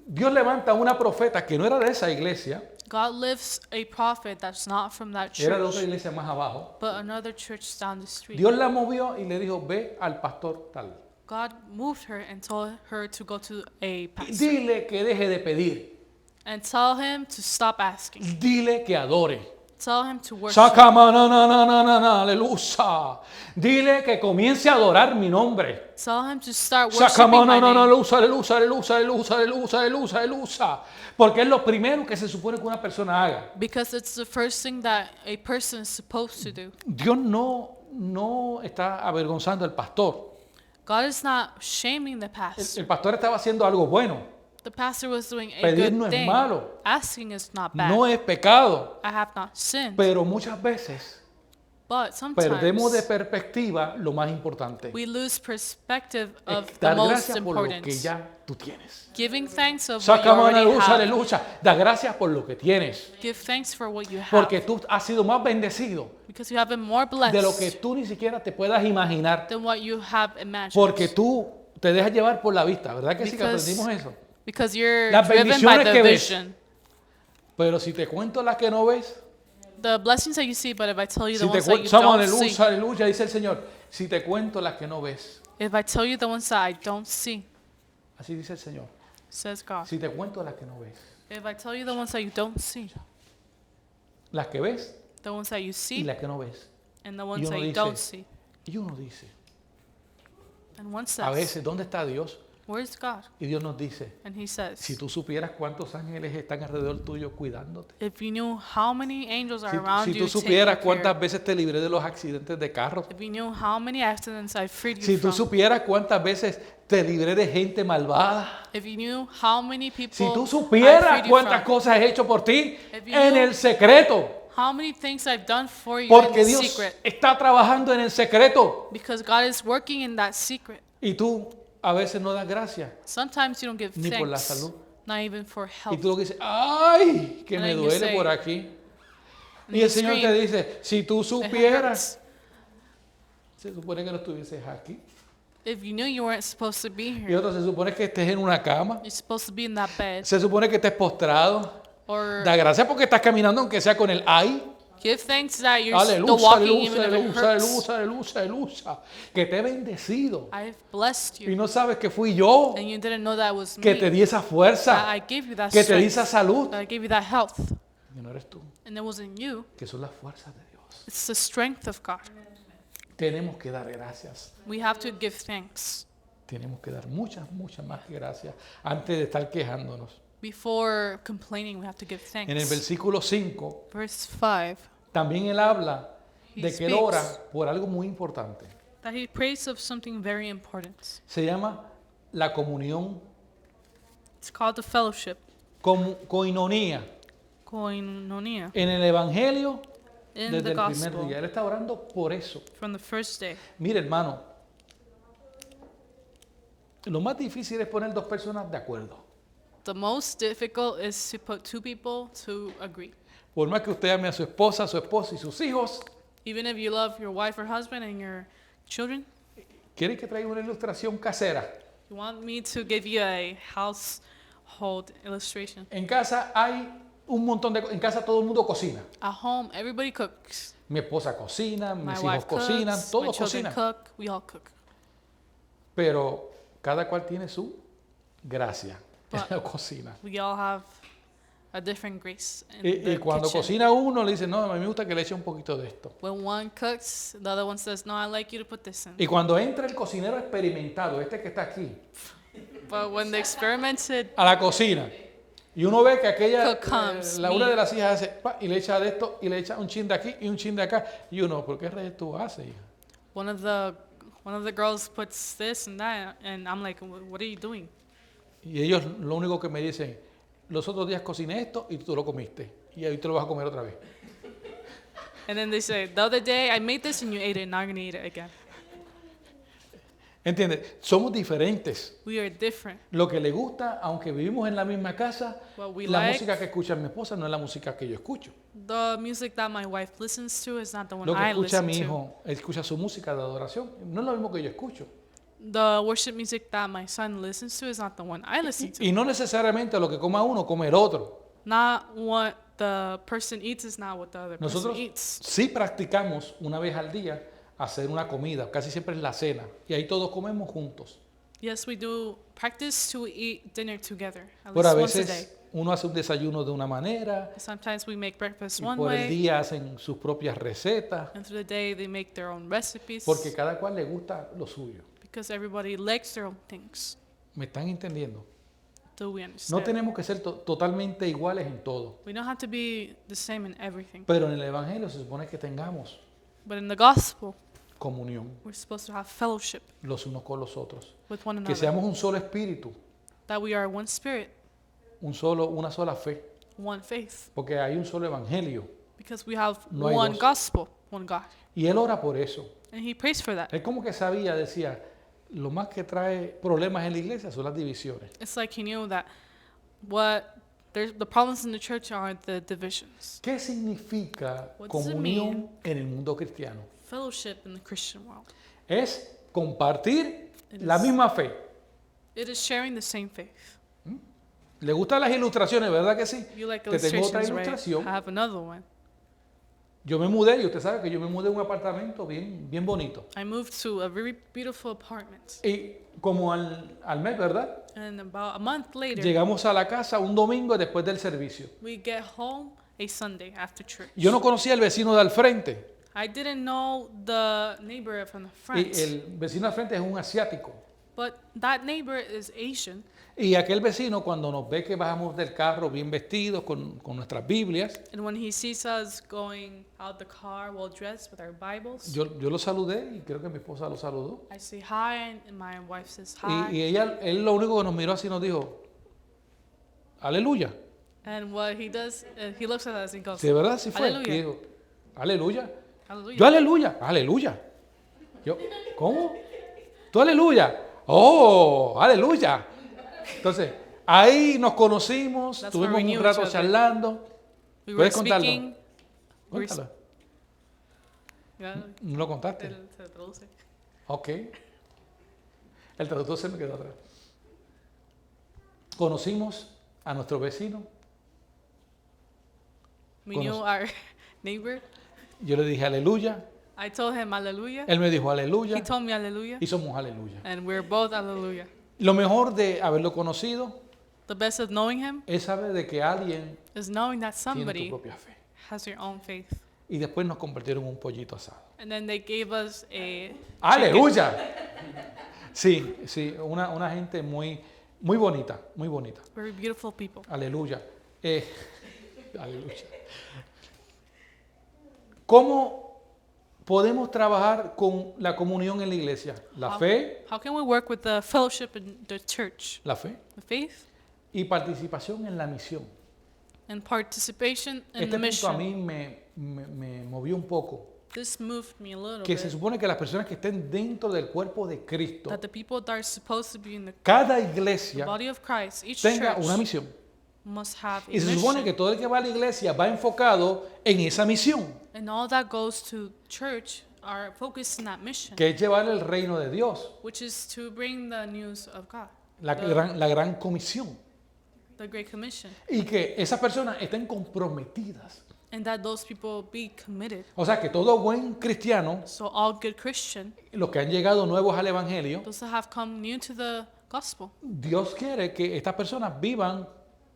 Dios levanta a una profeta que no era de esa iglesia, God lifts a prophet that's not from that era de otra church, iglesia más abajo. but another church down the street. Dios la movió y le dijo, ve al pastor tal. God moved her and told her to go to a Y pastor dile que deje de pedir. and tell him to stop asking. Dile que adore. Tell him to worship. Aleluya. Dile que comience a adorar mi nombre. Tell him to start worshiping my name. Aleluya. Porque es lo primero que se supone que una persona haga. Because it's the first thing that a person is supposed to do. Dios no está avergonzando al pastor. God is not shaming the pastor. El pastor estaba haciendo algo bueno. The pastor was doing a Pedir good no es thing. malo. Asking is not bad. No es pecado. I have not sinned. Pero muchas veces But perdemos de sometimes perspectiva lo más importante. we lose perspective of Es the dar most gracias por lo que important. ya tú tienes. Giving thanks of what you Sácame una already luz, have. aleluya. Da gracias por lo que tienes. Give thanks for what you have. Porque tú has sido más bendecido Because you have been more de lo que blessed tú ni siquiera te puedas imaginar. than what you have imagined. Porque tú te dejas llevar por la vista, ¿verdad que sí que Because aprendimos eso? Because you're Las driven by bendiciones the que ves. vision. Pero si te cuento las que no ves, The blessings that you see, but if I tell you the si te ones that you cuento, don't aleluya, see, aleluya, dice el Señor, si te cuento las que no ves, if I tell you the ones that I don't see, así dice el Señor, says God. si te cuento las que no ves, If I tell you the ones that you don't see, las que ves the ones that you y see, las que no ves. and the ones uno that you dice, don't see, Y uno dice, and one a says, veces, ¿dónde está Dios? Where's God? Y Dios nos dice, And he says, si tú supieras cuántos ángeles están alrededor tuyo cuidándote. if you knew how many angels are Si, around si you tú taking supieras care, cuántas veces te libré de los accidentes de carro. if you knew how many accidents I freed you Si tú from, supieras cuántas veces te libré de gente malvada. if you knew how many people Si tú I supieras freed you cuántas from, cosas he hecho por ti If you en knew- el secreto. how many things I've done for you Porque in Dios secret, está trabajando en el secreto. because God is working in that secret. Y tú a veces no das gracias. Sometimes you don't give Ni por la thanks, salud. not even for Y health. tú lo que dices, ¡ay! Que And me then you duele say, por aquí. And Y you el Señor te scream, dice, si tú "It supieras, hurts." se supone que no estuvieses aquí. If you knew you weren't supposed to be Y here, otro, se supone que estés en una cama. you're supposed to be in that bed, Se supone que estés postrado. or Da gracias porque estás caminando aunque sea con el ay. give thanks that you're still Aleluya, walking even if it aleluya, hurts. aleluya, aleluya. Que te he bendecido. I've blessed Y you, no sabes que fui yo and you didn't know that was que me, te di esa that fuerza, I gave you that que te di esa strength, salud. that I gave you that health, Y no eres tú, and it wasn't you. que son las fuerzas de Dios. It's the strength of God. Tenemos que dar gracias. We have to give thanks. Tenemos que dar muchas, muchas más gracias antes de estar quejándonos. Before complaining, we have to give En el thanks. versículo 5, Verse 5, también él habla He de que él speaks. ora por algo muy importante. that he prays of something very important. Se llama la comunión, It's called the fellowship, coinonía. koinonia, En el Evangelio, in desde the el primer gospel día, él está orando por eso. from the first day. Mire, hermano, lo más difícil es poner dos personas de acuerdo. The most difficult is to put two people to agree. Por más que usted ame a su esposa y sus hijos, Even if you love your wife or husband and your children, quiere que traiga una ilustración casera. you want me to give you a household illustration. En casa hay un montón en casa todo el mundo cocina. At home, everybody cooks. Mi esposa cocina, My mis hijos wife cocinan, cooks, my todos children cocinan. cook, we all cook. Pero cada cual tiene su gracia en But- la cocina. We all have a different grace in Y the cuando kitchen. cocina uno le dice, no, a mí me gusta que le eche un poquito de esto. When one cooks, the other one says, no, I like you to put this in. Y cuando entra el cocinero experimentado, este que está aquí, But when they experimented, a la cocina, y uno ve que aquella, Cook comes, una me. de las hijas hace, pa, y le echa de esto, y le echa un chin de aquí y un chin de acá, y uno, ¿por qué reyes tú haces, hija? one of the girls puts this and that, and I'm like, what are you doing? Y ellos lo único que me dicen, los otros días cociné esto y tú lo comiste, y hoy te lo vas a comer otra vez. And then they say, the other day I made this and you ate it, and now you're gonna eat it again. ¿Entiendes? Somos diferentes. We are different. Lo que le gusta, aunque vivimos en la misma casa, What we la like, música que escucha mi esposa no es la música que yo escucho. the music that my wife listens to is not the one Lo que I escucha listen mi to. hijo, él escucha su música de adoración, no es lo mismo que yo escucho. The worship music that my son listens to is not the one I listen to. Y no necesariamente lo que coma uno, come el otro. Not what the person eats is not what the other Nosotros person eats. sí practicamos una vez al día hacer una comida, casi siempre es la cena, y ahí todos comemos juntos. Yes, we do practice to eat dinner together at Pero a least once a day. veces uno hace un desayuno de una manera, Sometimes we make breakfast y one por el way, día hacen sus propias recetas, and through the day they make their own recipes porque cada cual le gusta lo suyo. because everybody likes their own things. ¿Me están entendiendo? Do we No understand? tenemos que ser totalmente iguales en todo, We don't have to be the same in everything. pero en el Evangelio se supone que tengamos But in the gospel, comunión we're supposed to have fellowship los unos con los otros, with one que another. seamos un solo espíritu, That we are one spirit, una sola fe, one faith. porque hay un solo Evangelio. Because we have No hay one dos. gospel, one God. Y él ora por eso. And he prays for that. Él como que sabía, decía, lo más que trae problemas en la iglesia son las divisiones. It's like he knew that the problems in the church are the divisions. ¿Qué significa What does it comunión en el mundo cristiano? Fellowship in the Christian world. Es compartir It la is- misma fe. It is sharing the same faith. ¿Le gustan las ilustraciones, verdad que sí? You like Te tengo otra illustrations, right? ilustración. I have another one. Yo me mudé, y usted sabe que yo me mudé a un apartamento bien bonito. I moved to a very beautiful apartment. Y como al mes, ¿verdad? And about a month later, Llegamos a la casa un domingo después del servicio. we get home a Sunday after church. Yo no conocía al vecino de al frente. I didn't know the neighbor from the front, Y el vecino al frente es un asiático. But that neighbor is Asian. Y aquel vecino, cuando nos ve que bajamos del carro bien vestidos, con nuestras Biblias, And when he sees us going out the car well dressed with our Bibles, yo lo saludé y creo que mi esposa lo saludó. I say hi and my wife says Y hi. él lo único que nos miró así nos dijo, aleluya. And what he does, he looks at us and goes, De verdad sí fue. Aleluya. Y digo, aleluya. Hallelujah. Yo aleluya, aleluya. Yo, ¿cómo? ¿Tú aleluya? Oh, aleluya. Entonces, ahí nos conocimos, That's where tuvimos we knew un rato each other. charlando. We were ¿Puedes contarlo? speaking. we were Cuéntalo. Yeah, ¿No lo contaste? se traduce. Ok. El traductor se me quedó atrás. Conocimos a nuestro vecino. We knew our neighbor. Yo le dije aleluya. I told him hallelujah. Él me dijo aleluya. He told me hallelujah. Y somos aleluya. And we're both hallelujah. Lo mejor de haberlo conocido The best of knowing him es saber de que alguien is knowing that tiene tu somebody propia fe. has their own faith. Y después nos convirtieron en un pollito asado. And then they gave us a ¡Aleluya! Sí, sí, una gente muy bonita, muy bonita. very beautiful people. Aleluya. Aleluya. ¿Cómo podemos trabajar con la comunión en la iglesia? La fe, How can we work with the fellowship in the church? la fe The faith y participación en la misión. and participation in Este the punto a mission. mí me movió un poco. This moved me a little Que se bit. supone que las personas que estén dentro del cuerpo de Cristo, That the people that are supposed to be in the cada iglesia body of Christ, each tenga church una misión. must have a Y se supone que mission. todo el que va a la iglesia va enfocado en esa misión, And all that goes to church are focused in that mission, que es llevar el reino de Dios, which is to bring the news of God, la gran comisión. the Great Commission, Y que esas personas estén comprometidas. and that those people be committed. O sea, que todo buen cristiano, So all good Christian, los que han llegado nuevos al Evangelio, those that have come new to the gospel, Dios quiere que estas personas vivan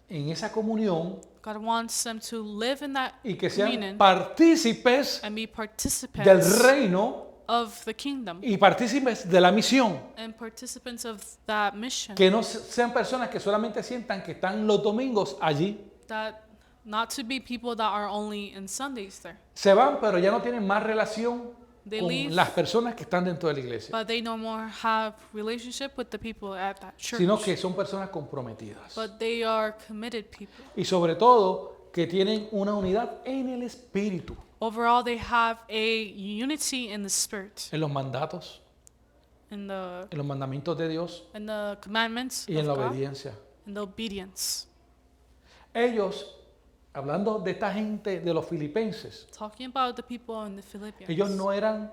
en esa comunión God wants them to live in that y que sean communion partícipes and be del participants reino of the kingdom y partícipes de la misión. and participants of that mission. Que no sean personas que solamente sientan que están los domingos allí. That not to be people that are only in Sundays there, Se van, pero ya no tienen más relación They con leave. las personas que están dentro de la iglesia, but they no more have relationship with the people at that church. sino que son personas comprometidas. But they are committed people. Y sobre todo, que tienen una unidad en el espíritu, Overall, they have a unity in the spirit, en los mandatos, in the en los mandamientos de Dios commandments y en of la God, obediencia. in the obedience. Ellos, hablando de esta gente de los filipenses, Talking about the people in the Philippians. ellos no eran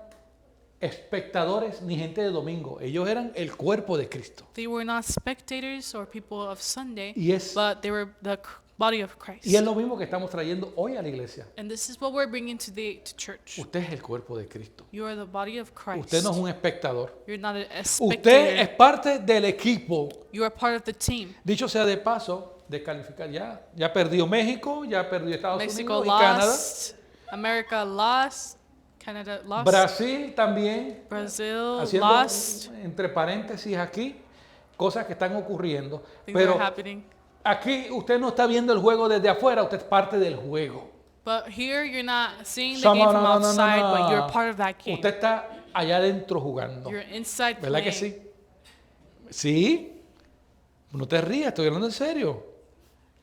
espectadores ni gente de domingo, ellos eran el cuerpo de Cristo. They were not spectators or people of Sunday, Y es, but they were the body of Christ. y es lo mismo que estamos trayendo hoy a la iglesia. And this is what we're bringing today to church. Usted es el cuerpo de Cristo. You are the body of Christ. Usted no es un espectador. You're not a Usted es spectator. parte del equipo. You are part of the team. Dicho sea de paso, descalificar ya perdió México, ya perdió Estados Mexico Unidos y Canadá. lost. America lost. Canada lost. Brasil también, Brazil haciendo lost. entre paréntesis aquí, cosas que están ocurriendo. Things are Pero happening. aquí usted no está viendo el juego desde afuera, usted es parte del juego. But here you're not seeing the Some- game no, from no, no, no, outside, no. but you're part of that game. Usted está allá adentro jugando. You're inside ¿Verdad playing. que sí? ¿Sí? No te rías, estoy hablando en serio.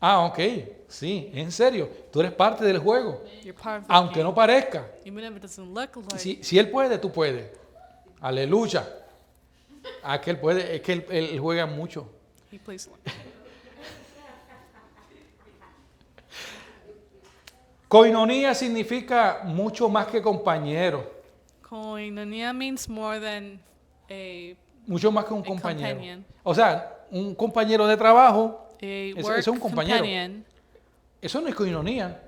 Ah, ok. Sí, en serio. Tú eres parte del juego. You're part of the Aunque game. no parezca. Even if it doesn't look like Si él puede, tú puedes. Aleluya. Ah, que él puede, es que él juega mucho. he plays alone. Koinonia significa mucho más que compañero. Koinonia means more than a Mucho más que un A compañero. companion. O sea, un compañero de trabajo, work eso es un compañero. companion. Eso no es koinonia.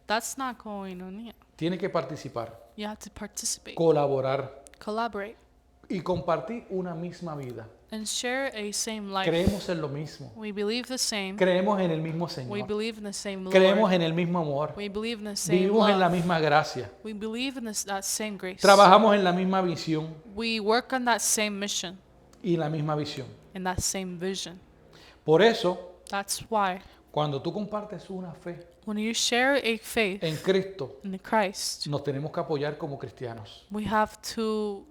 That's not koinonia. Tiene que participar, You have to participate, colaborar collaborate, y compartir una misma vida. and share a same life. Creemos en lo mismo. We believe the same. Creemos en el mismo We Señor. believe in the same Creemos Lord. en el mismo amor. We believe in the same Vivimos en la love. misma gracia. We believe in that same grace. Trabajamos en la misma visión. We work on that same mission. y la misma visión. in that same vision. Por eso, That's why cuando tú compartes una fe when you share a faith en Cristo, in Christ, nos tenemos que apoyar como cristianos, we have to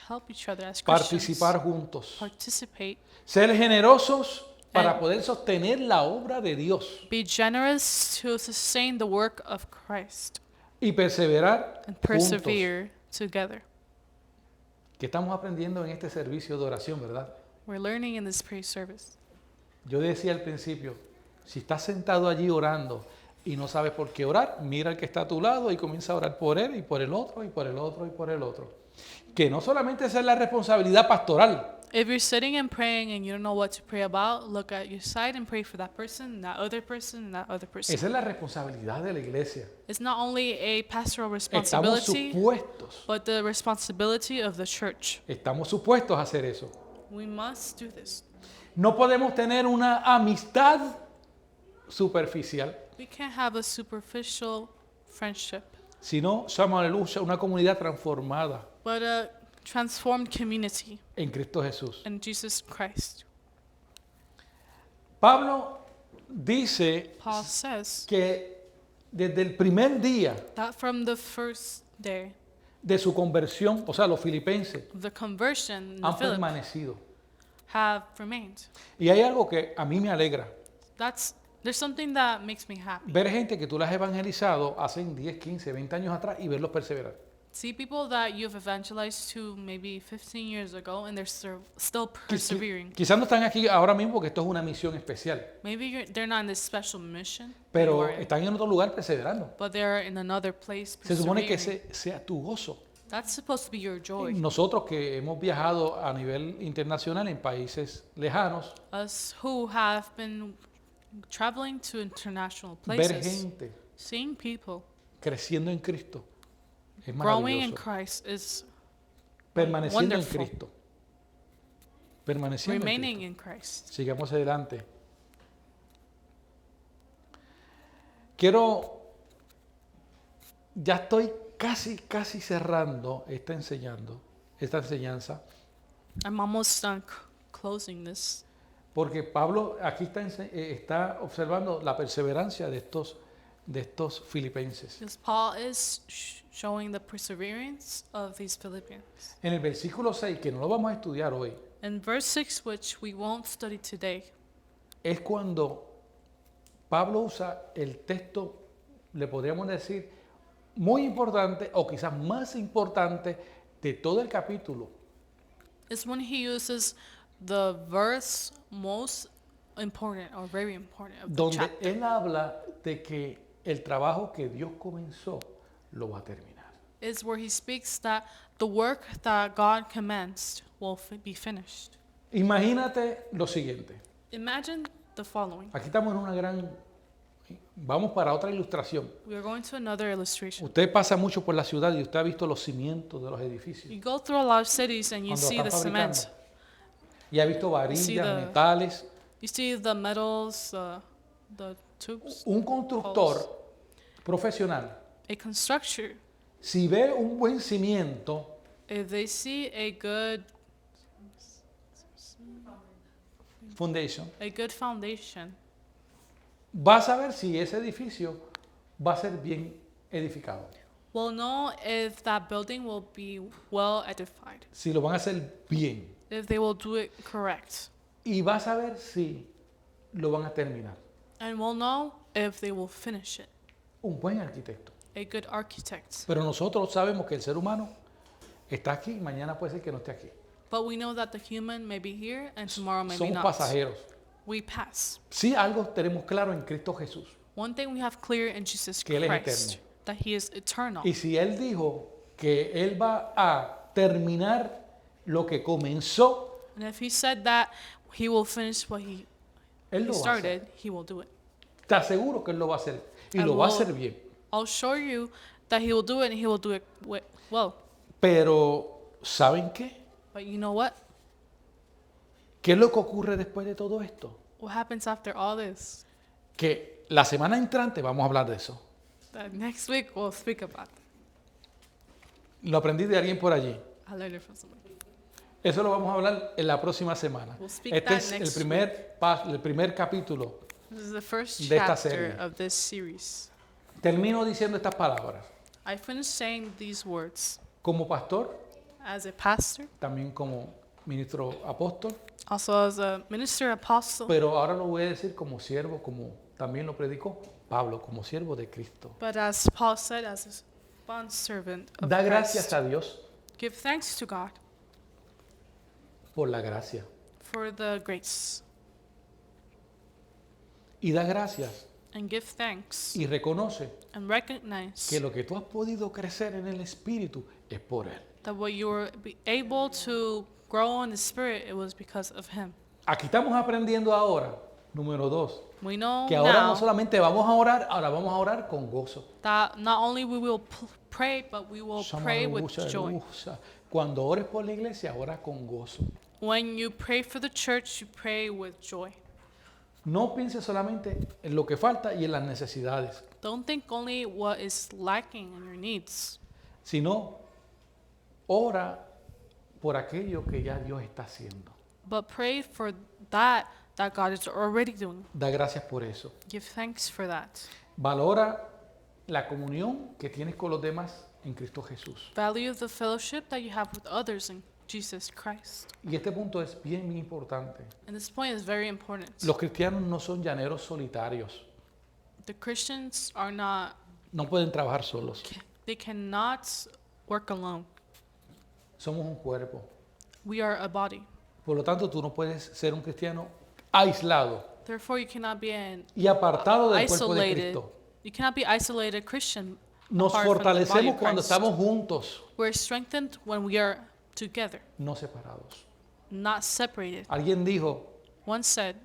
help each other as Christians, participar juntos, participate, ser generosos para And- poder sostener la obra de Dios be generous to sustain the work of Christ, y perseverar and juntos. persevere together. Que estamos aprendiendo en este servicio de oración, ¿verdad? We're learning in this praise service. Yo decía al principio, si estás sentado allí orando y no sabes por qué orar, mira al que está a tu lado y comienza a orar por él y por el otro y por el otro y por el otro. Que no solamente esa es la responsabilidad pastoral, If you're sitting and praying and you don't know what to pray about, look at your side and pray for that person, that other person, and that other person. esa es la responsabilidad de la iglesia. It's not only a pastoral Estamos responsibility, supuestos, but the responsibility of the church. estamos supuestos a hacer eso. We must do this. No podemos tener una amistad superficial, We can't have a superficial friendship, sino somos, aleluya, una comunidad transformada but a transformed community en Cristo Jesús. in Jesus Christ. Pablo dice Paul says que desde el primer día that from the first day de su conversión, o sea, los filipenses of the conversion, the han Philip permanecido. have remained. Y hay algo que a mí me alegra, There's something that makes me happy. ver gente que tú las has evangelizado hace 10, 15, 20 años atrás y verlos perseverar. See people that you've evangelized to maybe 15 years ago and they're still persevering. Quizás no están aquí ahora mismo porque esto es una misión especial, Maybe they're not in this special mission, pero you are in, están en otro lugar perseverando. but they're in another place Se supone que persevering. sea tu gozo. That's supposed to be your joy. Nosotros que hemos viajado a nivel internacional en países lejanos, Us who have been traveling to international ver places, gente seeing people creciendo en Cristo es growing in maravilloso. Christ is Permaneciendo en wonderful. Cristo. Permaneciendo en remaining Cristo. in Christ. Sigamos adelante. Ya estoy casi cerrando esta enseñanza, I'm almost done closing this. porque Pablo aquí está observando la perseverancia de estos filipenses. Because Paul is showing the perseverance of these Philippians. En el versículo 6, que no lo vamos a estudiar hoy, In verse 6, which we won't study today, es cuando Pablo usa el texto, le podríamos decir, muy importante o quizás más importante de todo el capítulo, is when he uses the verse most important or very important of the donde chapter. él habla de que el trabajo que Dios comenzó lo va a terminar. Is where he speaks that the work that God commenced will be finished. Imagínate lo siguiente. Imagine the following. Aquí estamos en una vamos para otra ilustración. We are going to another illustration. Usted pasa mucho por la ciudad y usted ha visto los cimientos de los edificios. You go through a lot of cities and you Cuando see están the cement. fabricando. Y ha visto varillas, the- metales. You see the metals, the tubes. Un constructor profesional, A constructor, si ve un buen cimiento, if they see foundation, a good foundation, va a saber si ese edificio va a ser bien edificado, will know if that building will be well edified, si lo van a hacer bien, if they will do it correct, y va a saber si lo van a terminar. and will know if they will finish it. Un buen arquitecto. A good architect. Pero nosotros sabemos que el ser humano está aquí y mañana puede ser que no esté aquí. But we know that the human may be here and tomorrow may be Somos not. pasajeros. We pass. Sí, algo tenemos claro en Cristo Jesús. One thing we have clear in Jesus Que Él es Christ, eterno. that he is eternal. Y si Él dijo que Él va a terminar lo que comenzó, And if he said that he will finish what he Él lo va a hacer. started, he will do it. Te aseguro que Él lo va a hacer. Y I lo va a will- hacer bien. I'll assure you that he will do it and he will do it well. Pero, ¿saben qué? But you know what? ¿Qué es lo que ocurre después de todo esto? What happens after all this? Que la semana entrante vamos a hablar de eso. That next week we'll speak about it. Lo aprendí de alguien por allí. I learned it from somebody. Eso lo vamos a hablar en la próxima semana. We'll speak Este that es next el primer capítulo. This is the first de esta chapter serie. of this series. Termino diciendo estas palabras. I finished saying these words Como pastor, as a pastor, también como ministro apóstol, also as a minister apostle, pero ahora lo voy a decir como siervo, como también lo predicó Pablo, como siervo de Cristo. but as Paul said, as a bondservant of Da gracias Christ. a Dios Give thanks to God por la gracia. for the grace, Y da gracias and give thanks y reconoce and recognize que lo que tú has podido crecer en el Espíritu es por Él. that what you were able to grow in the Spirit, it was because of Him. Aquí estamos aprendiendo ahora, número 2, We know que ahora no now solamente vamos a orar, ahora vamos a orar con gozo. that not only we will pray, but we will pray with joy. Cuando ores por la iglesia, ora con gozo. When you pray for the church, you pray with joy. No pienses solamente en lo que falta y en las necesidades, Don't think only what is lacking in your needs, sino ora por aquello que ya Dios está haciendo. but pray for that God is already doing. Da gracias por eso. Give thanks for that. Valora la comunión que tienes con los demás en Cristo Jesús. Value the fellowship that you have with others in Jesus Christ. Y este punto es bien importante. And this point is very important. Los cristianos no son llaneros solitarios. The Christians are not, No pueden trabajar solos. they cannot work alone. Somos un cuerpo. We are a body. Por lo tanto, tú no puedes ser un cristiano aislado Therefore, you cannot be an y apartado del cuerpo de isolated, Cristo. you cannot be isolated Christian. Nos apart from the body fortalecemos of cuando Christ. estamos juntos, We're strengthened when we are together, no separados. not separated. Alguien dijo, One said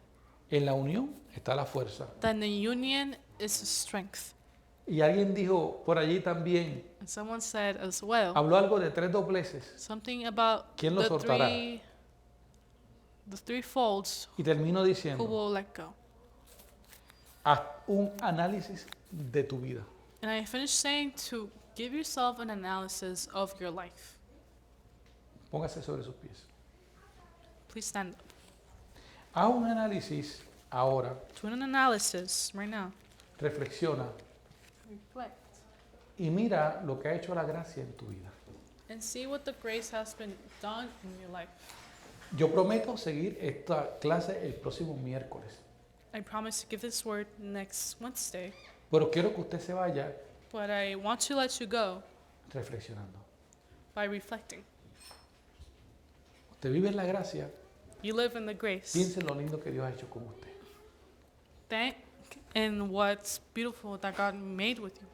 en la unión está la fuerza. that the union is strength. Y alguien dijo por allí también, And someone said as well habló algo de 3 dobleces. something about ¿Quién lo soltará? the three folds Y termino who diciendo, will let go. haz un análisis de tu vida. And I finished saying to give yourself an analysis of your life. Póngase sobre sus pies. Please stand up. Haz un análisis ahora, Do an analysis right now. reflexiona Reflect. y mira lo que ha hecho la gracia en tu vida. And see what the grace has been done in your life. Yo prometo seguir esta clase el próximo miércoles, I promise to give this word next Wednesday, pero quiero que usted se vaya but I want to let you go reflexionando. by reflecting. Usted vive en la gracia, You live in the grace. piense en lo lindo que Dios ha hecho con usted. Thank in what's beautiful that God made with you.